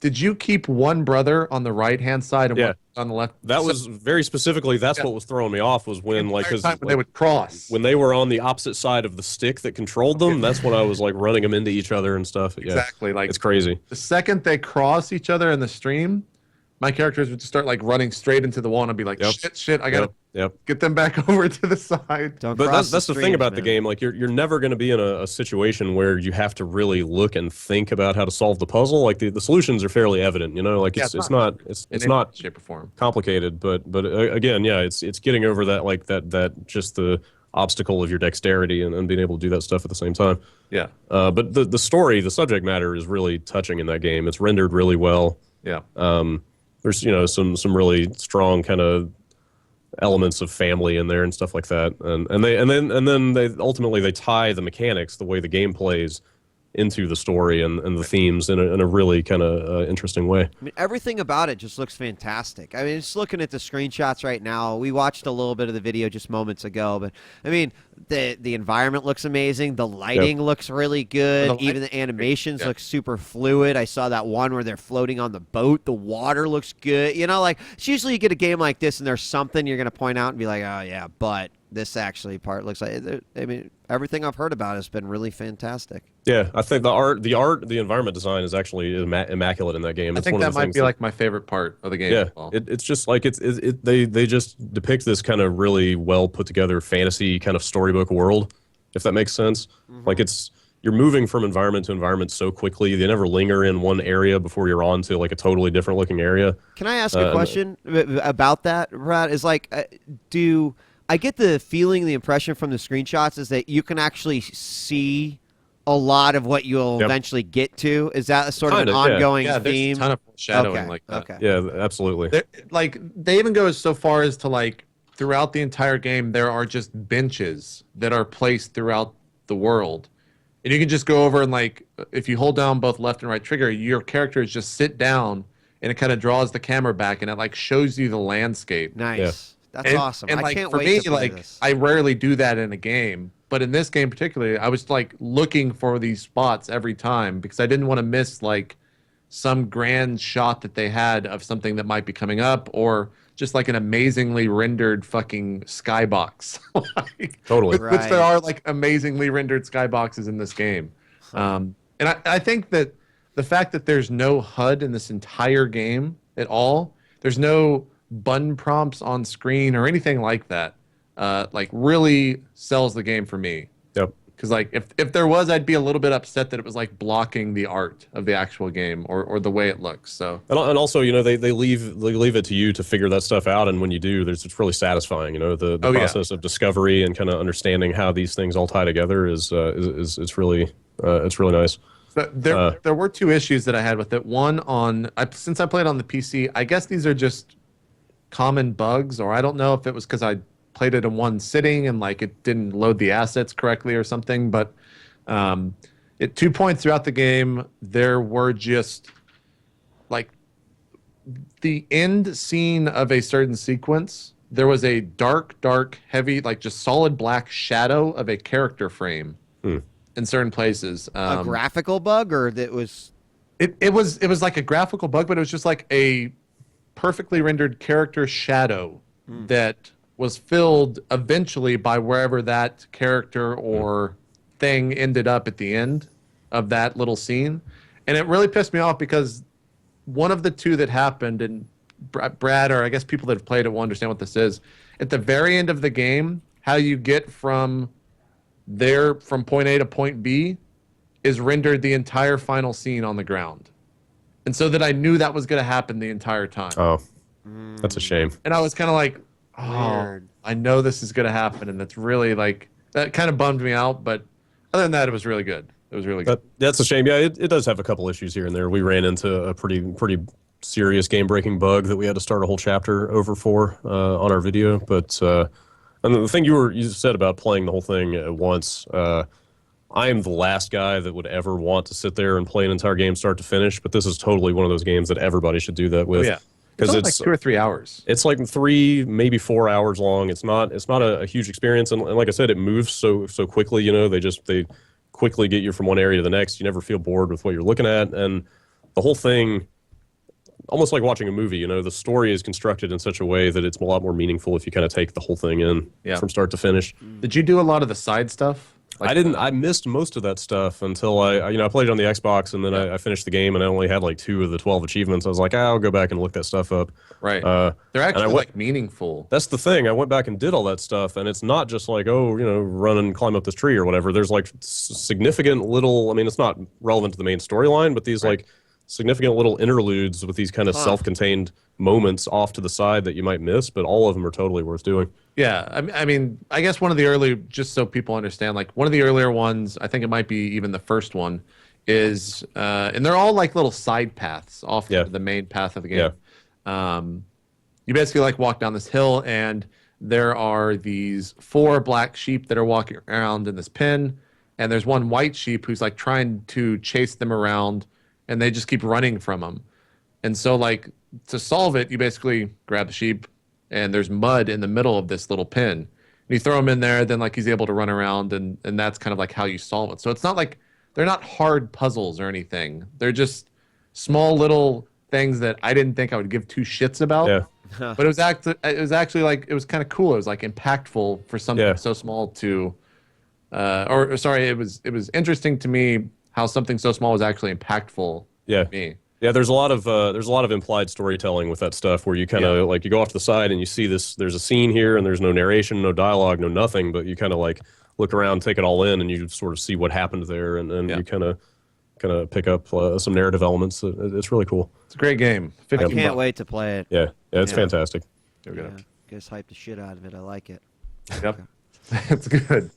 did you keep one brother on the right-hand side and one on the left? That was very specifically. That's what was throwing me off was when when they would cross. When they were on the opposite side of the stick that controlled them. That's when I was like running them into each other and stuff. Exactly, like it's crazy. The second they cross each other in the stream, my characters would just start like running straight into the wall, and I'd be like, shit, I gotta get them back over to the side. But that's the thing about the game. Like you're never going to be in a situation where you have to really look and think about how to solve the puzzle. Like the solutions are fairly evident. You know, like it's not shape or form complicated. But again, it's getting over that like that just the obstacle of your dexterity and being able to do that stuff at the same time. Yeah. But the story, the subject matter is really touching in that game. It's rendered really well. Yeah. There's some really strong kind of elements of family in there and stuff like that, and then they ultimately tie the mechanics, the way the game plays, into the story and the themes in a really kind of interesting way. I mean, everything about it just looks fantastic. I mean, just looking at the screenshots right now, we watched a little bit of the video just moments ago, but I mean, the environment looks amazing. The lighting looks really good. Even the animations look super fluid. I saw that one where they're floating on the boat. The water looks good. You know, like it's usually you get a game like this and there's something you're going to point out and be like, oh yeah, but this actually part looks like, I mean, everything I've heard about has been really fantastic. Yeah, I think the environment design is actually immaculate in that game. I think that might be like my favorite part of the game. Yeah, it's just like they just depict this kind of really well put together fantasy kind of storybook world, if that makes sense. Mm-hmm. Like you're moving from environment to environment so quickly. They never linger in one area before you're on to like a totally different looking area. Can I ask a question about that, Brad? Is like, I get the feeling, the impression from the screenshots is that you can actually see a lot of what you'll eventually get to. Is that a sort of an ongoing theme? There's a ton of foreshadowing like that. Okay. Yeah, absolutely. They even go so far as to like throughout the entire game, there are just benches that are placed throughout the world. And you can just go over and like, if you hold down both left and right trigger, your characters just sit down and it kind of draws the camera back and it like shows you the landscape. Nice. Yeah. That's awesome. And I can't for wait me, to play like this. I rarely do that in a game, but in this game particularly, I was like looking for these spots every time because I didn't want to miss like some grand shot that they had of something that might be coming up or just like an amazingly rendered fucking skybox. Totally. Which there are like amazingly rendered skyboxes in this game. And I think that the fact that there's no HUD in this entire game at all, there's no button prompts on screen or anything like that, like really sells the game for me. Yep. Because like if there was, I'd be a little bit upset that it was like blocking the art of the actual game or the way it looks. So and also, you know, they leave it to you to figure that stuff out, and when you do, it's really satisfying. You know, the process of discovery and kind of understanding how these things all tie together is really nice. But there were two issues that I had with it. One since I played on the PC, I guess these are just common bugs, or I don't know if it was because I played it in one sitting and like it didn't load the assets correctly or something. But at 2 points throughout the game, there were just like the end scene of a certain sequence. There was a dark, heavy, like just solid black shadow of a character frame. In certain places. A graphical bug, or that was... It was like a graphical bug, but it was just like a perfectly rendered character shadow that was filled eventually by wherever that character or thing ended up at the end of that little scene. And it really pissed me off because one of the two that happened, and Brad, or I guess people that have played it will understand what this is, at the very end of the game, how you get from point A to point B is rendered the entire final scene on the ground. And so that I knew that was going to happen the entire time. Oh, that's a shame. And I was kind of like, Weird. I know this is going to happen. And that's really like, that kind of bummed me out. But other than that, it was really good. It was really good. That's a shame. Yeah, it does have a couple issues here and there. We ran into a pretty serious game-breaking bug that we had to start a whole chapter over for on our video. But and the thing you said about playing the whole thing at once, I am the last guy that would ever want to sit there and play an entire game start to finish. But this is totally one of those games that everybody should do that with. Oh, yeah. Because it's like 2 or 3 hours. It's like 3, maybe 4 hours long. It's not a huge experience, and like I said, it moves so quickly. You know, they quickly get you from one area to the next. You never feel bored with what you're looking at, and the whole thing, almost like watching a movie. You know, the story is constructed in such a way that it's a lot more meaningful if you kind of take the whole thing in from start to finish. Did you do a lot of the side stuff? Like, I didn't. I missed most of that stuff until I played it on the Xbox, and then I finished the game, and I only had like 2 of the 12 achievements. I was like, I'll go back and look that stuff up. Right. They're actually like meaningful. That's the thing. I went back and did all that stuff, and it's not just like, run and climb up this tree or whatever. There's like significant little. I mean, it's not relevant to the main storyline, but these like significant little interludes with these kind of self-contained moments off to the side that you might miss, but all of them are totally worth doing. Yeah, I mean, I guess one of the early, just so people understand, like one of the earlier ones, I think it might be even the first one, is, and they're all like little side paths off the main path of the game. Yeah. You basically like walk down this hill, and there are these 4 black sheep that are walking around in this pen, and there's one white sheep who's like trying to chase them around, and they just keep running from them. And so like to solve it, you basically grab the sheep, and there's mud in the middle of this little pen. And you throw him in there, then like he's able to run around, and that's kind of like how you solve it. So it's not like, they're not hard puzzles or anything. They're just small little things that I didn't think I would give 2 shits about. Yeah. But it was actually like, it was kind of cool. It was like impactful for something so small to, it was interesting to me how something so small was actually impactful to me. Yeah, there's a lot of implied storytelling with that stuff where you kind of like you go off to the side and you see this. There's a scene here and there's no narration, no dialogue, no nothing, but you kind of like look around, take it all in, and you sort of see what happened there, and you kind of pick up some narrative elements. It's really cool. It's a great game. I can't wait to play it. Yeah, it's fantastic. Guys hype the shit out of it. I like it. Yep, it's good.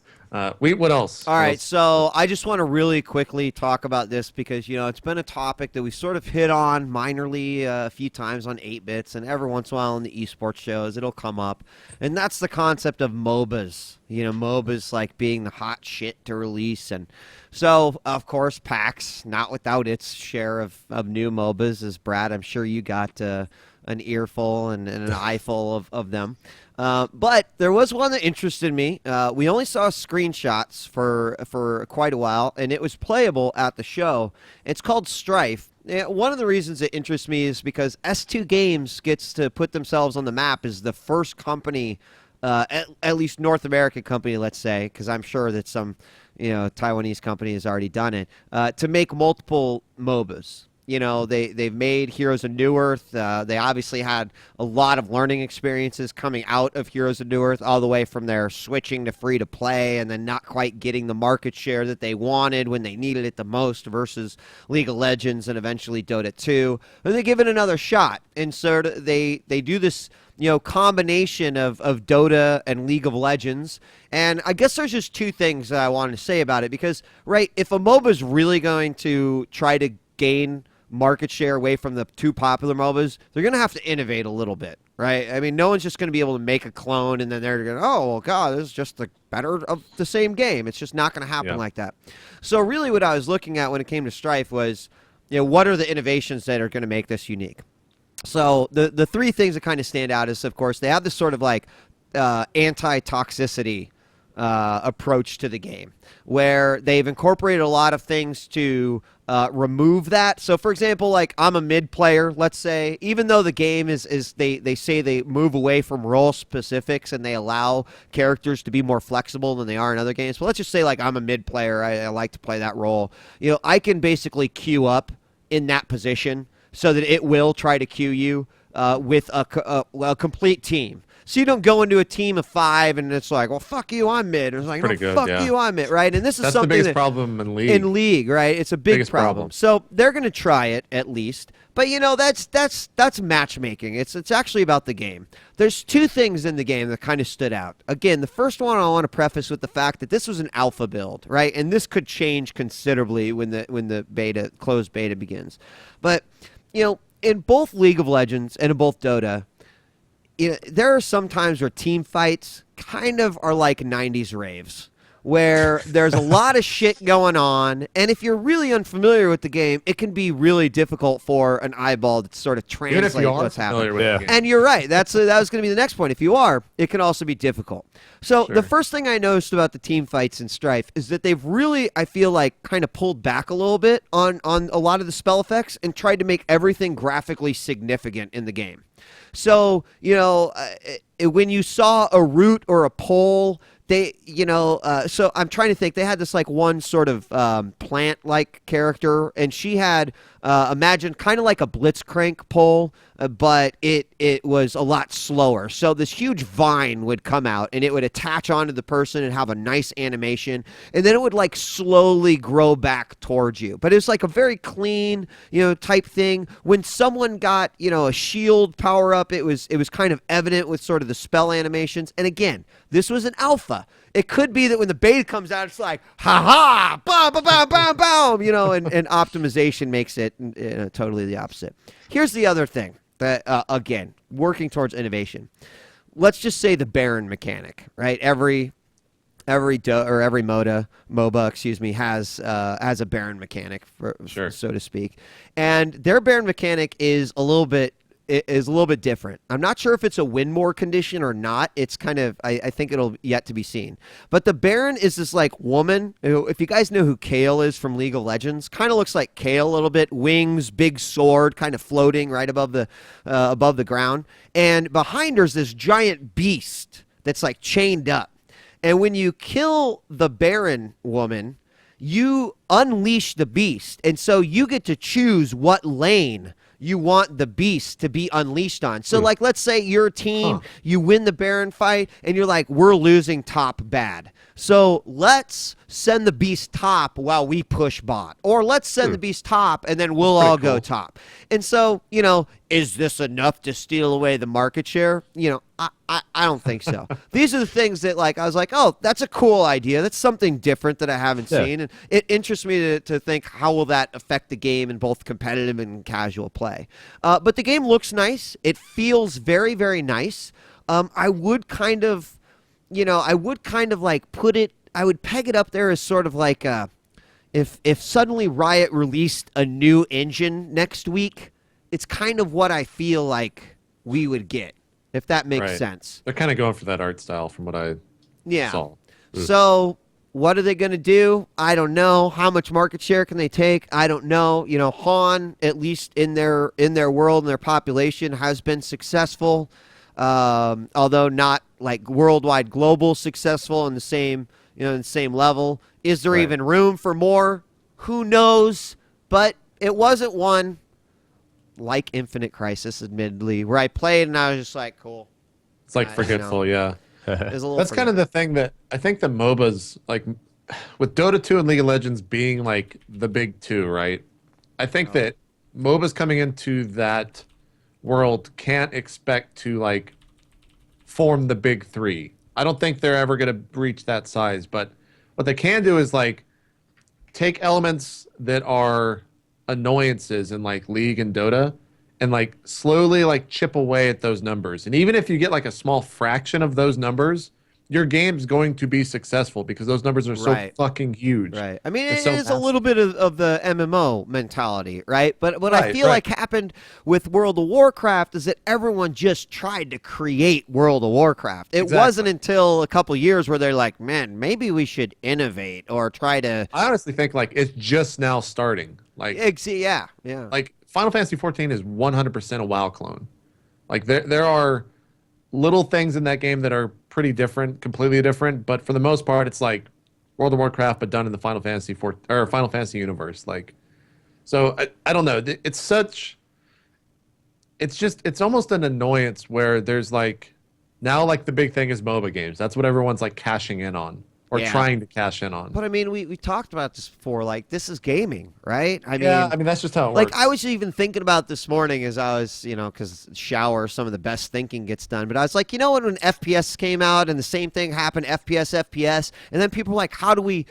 What else? All right, so I just want to really quickly talk about this because, it's been a topic that we sort of hit on minorly a few times on 8-Bits, and every once in a while in the esports shows it'll come up, and that's the concept of MOBAs. MOBAs like being the hot shit to release, and so, of course, PAX, not without its share of new MOBAs, as Brad, I'm sure you got an earful and an eyeful of them. But there was one that interested me. We only saw screenshots for quite a while, and it was playable at the show. It's called Strife. One of the reasons it interests me is because S2 Games gets to put themselves on the map as the first company, at least North American company, let's say, because I'm sure that some Taiwanese company has already done it, to make multiple MOBAs. they've made Heroes of New Earth. They obviously had a lot of learning experiences coming out of Heroes of New Earth, all the way from their switching to free to play and then not quite getting the market share that they wanted when they needed it the most versus League of Legends and eventually Dota 2. And they give it another shot. And so they do this combination of Dota and League of Legends. And I guess there's just two things that I wanted to say about it because, right, if a MOBA is really going to try to gain market share away from the two popular MOBAs, they're going to have to innovate a little bit, right? I mean, no one's just going to be able to make a clone and then they're going to, oh, well, God, this is just the better of the same game. It's just not going to happen like that. So really what I was looking at when it came to Strife was, what are the innovations that are going to make this unique? So the three things that kind of stand out is, of course, they have this sort of like anti-toxicity approach to the game where they've incorporated a lot of things to remove that. So, for example, like I'm a mid player, let's say, even though the game is they say they move away from role specifics and they allow characters to be more flexible than they are in other games. But let's just say like I'm a mid player. I like to play that role. I can basically queue up in that position so that it will try to queue you with a complete team. So you don't go into a team of 5 and it's like, well, fuck you, I'm mid. And it's like, fuck you, I'm mid, right? And this is That's something the biggest problem in League. In League, right? It's a biggest problem. So they're going to try it at least. But, that's matchmaking. It's actually about the game. There's two things in the game that kind of stood out. Again, the first one I want to preface with the fact that this was an alpha build, right? And this could change considerably when the closed beta begins. But, in both League of Legends and in both Dota, there are some times where team fights kind of are like 90s raves, where there's a lot of shit going on, and if you're really unfamiliar with the game, it can be really difficult for an eyeball to sort of translate what's happening. And you're right. That was going to be the next point. If you are, it can also be difficult. So the first thing I noticed about the team fights in Strife is that they've really, I feel like, kind of pulled back a little bit on a lot of the spell effects and tried to make everything graphically significant in the game. So, when you saw a root or a pole, they, so I'm trying to think. They had this like one sort of plant-like character, and she had imagine kind of like a blitzcrank pole, but it was a lot slower. So this huge vine would come out, and it would attach onto the person and have a nice animation, and then it would like slowly grow back towards you. But it was like a very clean, type thing. When someone got, a shield power up, it was kind of evident with sort of the spell animations. And again, this was an alpha. It could be that when the beta comes out, it's like, ha-ha, bam, bam, bam, bam, bam, and optimization makes it totally the opposite. Here's the other thing that, again, working towards innovation. Let's just say the Baron mechanic, right? Every MOBA, has a Baron mechanic, so to speak. And their Baron mechanic is a little bit different. I'm not sure if it's a win more condition or not. It's kind of, I think it'll yet to be seen. But the Baron is this like woman who, if you guys know who Kayle is from League of Legends, kind of looks like Kayle a little bit. Wings, big sword, kind of floating right above the ground. And behind her is this giant beast that's like chained up. And when you kill the Baron woman, you unleash the beast. And so you get to choose what lane you want the beast to be unleashed on. So, like, let's say your team, you win the Baron fight, and you're like, we're losing top bad. So let's send the beast top while we push bot. Or let's send the beast top, and then we'll all go top. And so, is this enough to steal away the market share? I don't think so. These are the things that, like, I was like, oh, that's a cool idea. That's something different that I haven't seen. And it interests me to think how will that affect the game in both competitive and casual play. But the game looks nice. It feels very, very nice. I would kind of like put it, I would peg it up there as sort of like if suddenly Riot released a new engine next week, it's kind of what I feel like we would get. If that makes sense. They're kind of going for that art style from what I saw. So what are they going to do? I don't know. How much market share can they take? I don't know. Han, at least in their world and their population, has been successful, although not like worldwide global successful in the same level. Is there even room for more? Who knows? But it wasn't one like Infinite Crisis, admittedly, where I played and I was just like, cool. It's like forgetful, yeah. That's kind of the thing that I think the MOBAs, like with Dota 2 and League of Legends being like the big two, right? I think that MOBAs coming into that world can't expect to like form the big three. I don't think they're ever going to reach that size, but what they can do is like take elements that are annoyances in like League and Dota and like slowly like chip away at those numbers. And even if you get like a small fraction of those numbers, your game's going to be successful because those numbers are so fucking huge. Right. I mean, it is a little bit of the MMO mentality, right? But what I feel like happened with World of Warcraft is that everyone just tried to create World of Warcraft. It wasn't until a couple years where they're like, man, maybe we should innovate or try to... I honestly think like it's just now starting. Like, yeah. Like Final Fantasy 14 is 100% a WoW clone. Like there are little things in that game that are pretty different, completely different, but for the most part, it's like World of Warcraft, but done in the Final Fantasy universe. Like, so I don't know. It's almost an annoyance where there's like now like the big thing is MOBA games. That's what everyone's like cashing in on. Or trying to cash in on. But I mean, we talked about this before. Like, this is gaming, right? I mean, that's just how it works. Like, I was even thinking about this morning as I was, because shower, some of the best thinking gets done. But I was like, when FPS came out and the same thing happened, FPS, and then people were like, how do we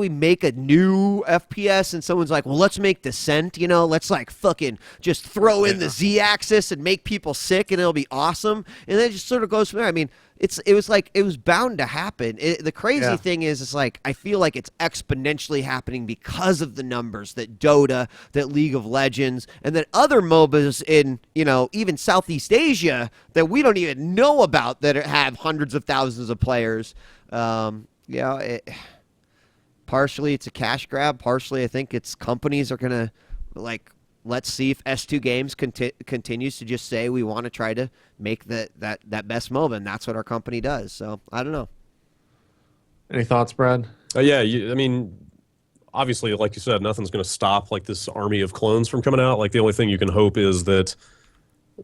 make a new FPS? And someone's like, well, let's make Descent. Let's like fucking just throw in the Z-axis and make people sick, and it'll be awesome. And then it just sort of goes from there. I mean, it was bound to happen. The crazy thing is like I feel like it's exponentially happening because of the numbers that Dota, that League of Legends, and that other MOBAs in even Southeast Asia that we don't even know about that have hundreds of thousands of players. Partially it's a cash grab. Partially I think it's companies are gonna like. Let's see if S2 Games continues to just say we want to try to make that best MOBA, and that's what our company does. So, I don't know. Any thoughts, Brad? Yeah, I mean, obviously, like you said, nothing's going to stop like this army of clones from coming out. Like the only thing you can hope is that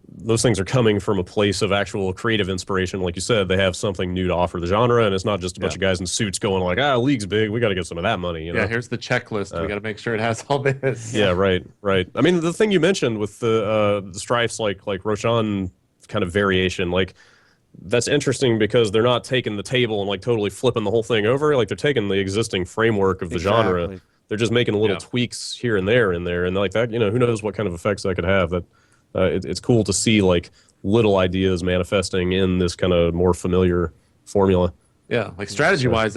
those things are coming from a place of actual creative inspiration. Like you said, they have something new to offer the genre, and it's not just a bunch of guys in suits going like, League's big, we got to get some of that money. Yeah, here's the checklist. We got to make sure it has all this. Yeah, right. I mean, the thing you mentioned with the strifes, like Roshan kind of variation, like that's interesting because they're not taking the table and like totally flipping the whole thing over. Like they're taking the existing framework of the genre. They're just making little tweaks here and there and like that. Who knows what kind of effects that could have. That it's cool to see like little ideas manifesting in this kind of more familiar formula. Yeah, like strategy-wise,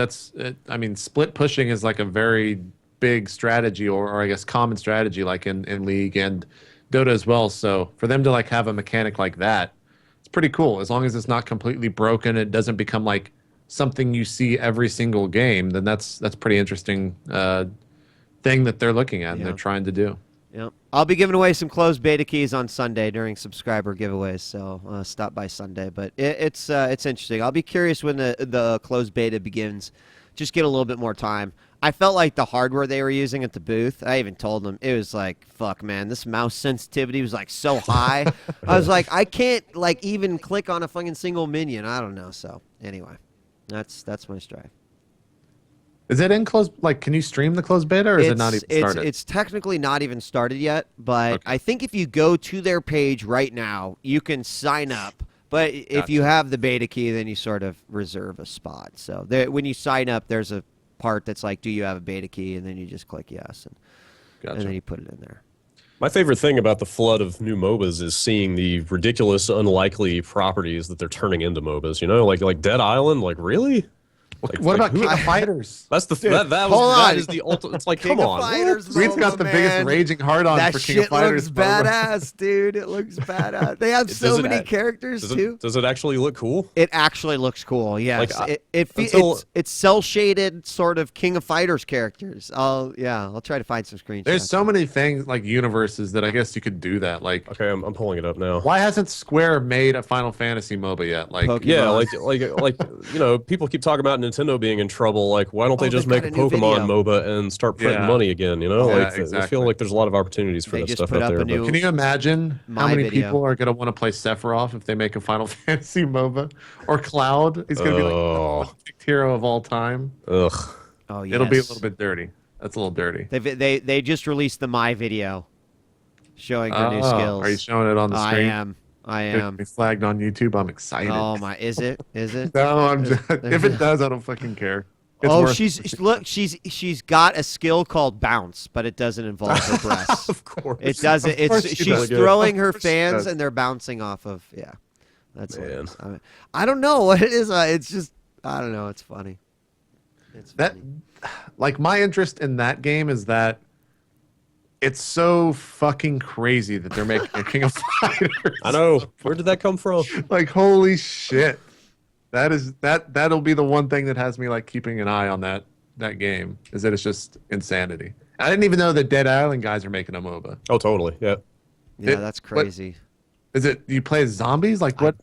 I mean, split pushing is like a very big strategy, or I guess common strategy, like in League and Dota as well. So for them to like have a mechanic like that, it's pretty cool. As long as it's not completely broken, it doesn't become like something you see every single game. Then that's pretty interesting thing that they're looking at and they're trying to do. Yeah, I'll be giving away some closed beta keys on Sunday during subscriber giveaways, so stop by Sunday. But it's interesting. I'll be curious when the closed beta begins. Just get a little bit more time. I felt like the hardware they were using at the booth, I even told them, it was like, fuck, man, this mouse sensitivity was like so high. I was like, I can't like even click on a fucking single minion. I don't know. So anyway, that's my strive. Is it in closed? Like, can you stream the closed beta, or is it not even started? It's technically not even started yet, but I think if you go to their page right now, you can sign up. But if you have the beta key, then you sort of reserve a spot. So when you sign up, there's a part that's like, do you have a beta key? And then you just click yes, and then you put it in there. My favorite thing about the flood of new MOBAs is seeing the ridiculous, unlikely properties that they're turning into MOBAs. Like Dead Island. Like, really? Like, what about King of Fighters? That's the that is the ultimate. It's like, King come on. Reed's got the biggest raging heart on for King of Fighters. That shit looks badass, dude. It looks badass. They have so many characters too. Does it actually look cool? It actually looks cool. Yes, like, it's cell shaded sort of King of Fighters characters. I'll try to find some screenshots. There's so many things like universes that I guess you could do that. Like, okay, I'm pulling it up now. Why hasn't Square made a Final Fantasy MOBA yet? Like, Pokemon. Yeah, like people keep talking about Nintendo Nintendo being in trouble. Like, why don't they just they've make got a a new Pokemon video. MOBA and start printing Yeah. money again? You know, Yeah, like I exactly. feel like there's a lot of opportunities for They that just stuff put out up a there. new- Can you imagine how My many video. people are going to want to play Sephiroth if they make a Final Fantasy MOBA? Or Cloud? He's going to be like the most picked hero of all time. Ugh. Oh, yes. It'll be a little bit dirty. That's a little dirty. They just released the My video showing her new skills. Are you showing it on the screen? I It'll am. be flagged on YouTube. I'm excited. Oh my, is it? Is it? No, I'm just, if it does, I don't fucking care. It's Oh, worth she's got a skill called bounce, but it doesn't involve her breasts. Of course. It doesn't. Of course It's she she's does. throwing her Of course she fans does. and they're bouncing off of. Yeah, that's what it Man. is. I don't know what it is. It's just I don't know. It's funny. It's that. funny. Like my interest in that game is that it's so fucking crazy that they're making a King of Fighters. I know. Where did that come from? Like holy shit. That'll be the one thing that has me like keeping an eye on that game is that it's just insanity. I didn't even know the Dead Island guys are making a MOBA. Oh, totally. Yeah. Yeah, that's crazy. Is it you play as zombies? Like what?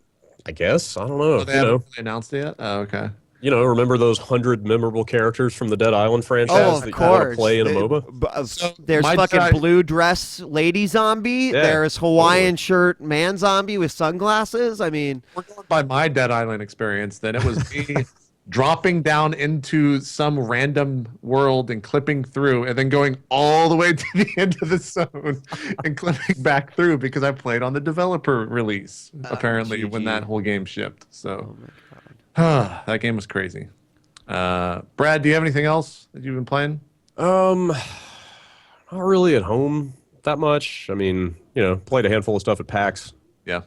I guess. I don't know. Oh, they haven't really announced it yet? Oh, okay. You know, remember those 100 memorable characters from the Dead Island franchise Oh, of that you want to course. play in a MOBA? So There's my fucking Dead- blue dress lady zombie. Yeah, There's Hawaiian shirt man zombie with sunglasses. I mean, We're going by my Dead Island experience, then it was me dropping down into some random world and clipping through and then going all the way to the end of the zone and clipping back through because I played on the developer release, apparently, when GG. that whole game shipped. So oh my God. that game was crazy. Brad, do you have anything else that you've been playing? Not really at home that much. I mean, you know, played a handful of stuff at PAX. Yeah.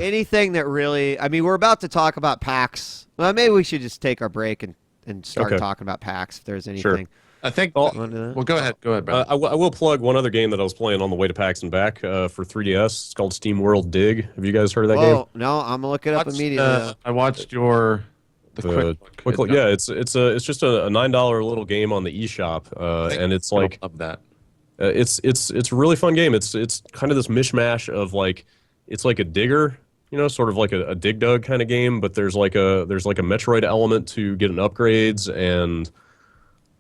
Anything that really, I mean, we're about to talk about PAX. Well, maybe we should just take our break and start Okay. talking about PAX if there's anything. Sure. I think. Oh, You wanna do that? Well, go ahead. Go ahead, Brad. I will plug one other game that I was playing on the way to PAX and back for 3DS. It's called Steam World Dig. Have you guys heard of that game? Oh, no, I'm going to look it up immediately. I watched the quick look. Yeah, it's just a $9 little game on the eShop, and it's like love that. it's a really fun game. It's kind of this mishmash of like it's like a digger, you know, sort of like a dig dug kind of game, but there's like a Metroid element to getting upgrades and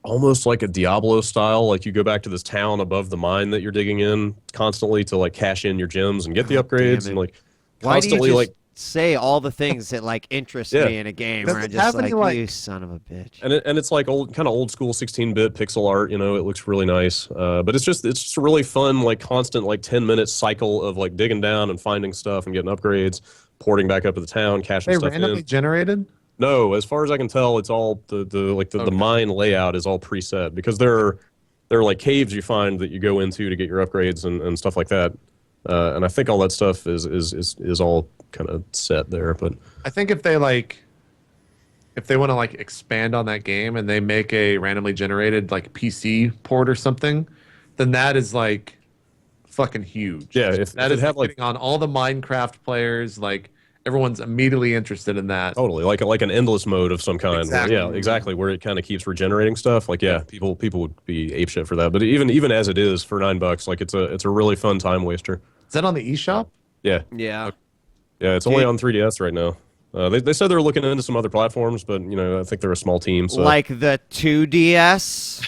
almost like a Diablo style. Like you go back to this town above the mine that you're digging in constantly to like cash in your gems and get the upgrades and like Why do you constantly just like say all the things that like interest Yeah. me in a game? Does Where I'm it just have any, like- you son of a bitch. and it's like kind of old school 16-bit pixel art. You know, it looks really nice. But it's just a really fun, like constant, like 10-minute cycle of like digging down and finding stuff and getting upgrades, porting back up to the town, cashing They stuff randomly in. generated? No, as far as I can tell, it's all the mine layout is all preset because there are like caves you find that you go into to get your upgrades and stuff like that. And I think all that stuff is all kind of set there. But I think if they want to like expand on that game and they make a randomly generated like PC port or something, then that is like fucking huge. Yeah, if that it is had, like- hitting on all the Minecraft players, like everyone's immediately interested in that. totally, like an endless mode of some kind. Exactly. Yeah, exactly. Where it kind of keeps regenerating stuff. Like, yeah, people would be apeshit for that. But even as it is for $9, like it's a really fun time waster. Is that on the eShop? Yeah, Yeah. yeah. It's only on 3DS right now. They said they're looking into some other platforms, but you know, I think they're a small team. So Like the 2DS.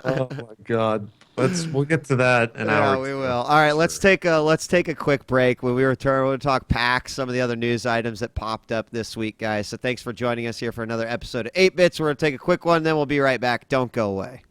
Oh my god. We'll get to that in Yeah, hour. we will. All right, let's take a quick break. When we return, we'll talk PAX, some of the other news items that popped up this week, guys. So thanks for joining us here for another episode of 8 Bits. We're going to take a quick one, then we'll be right back. Don't go away.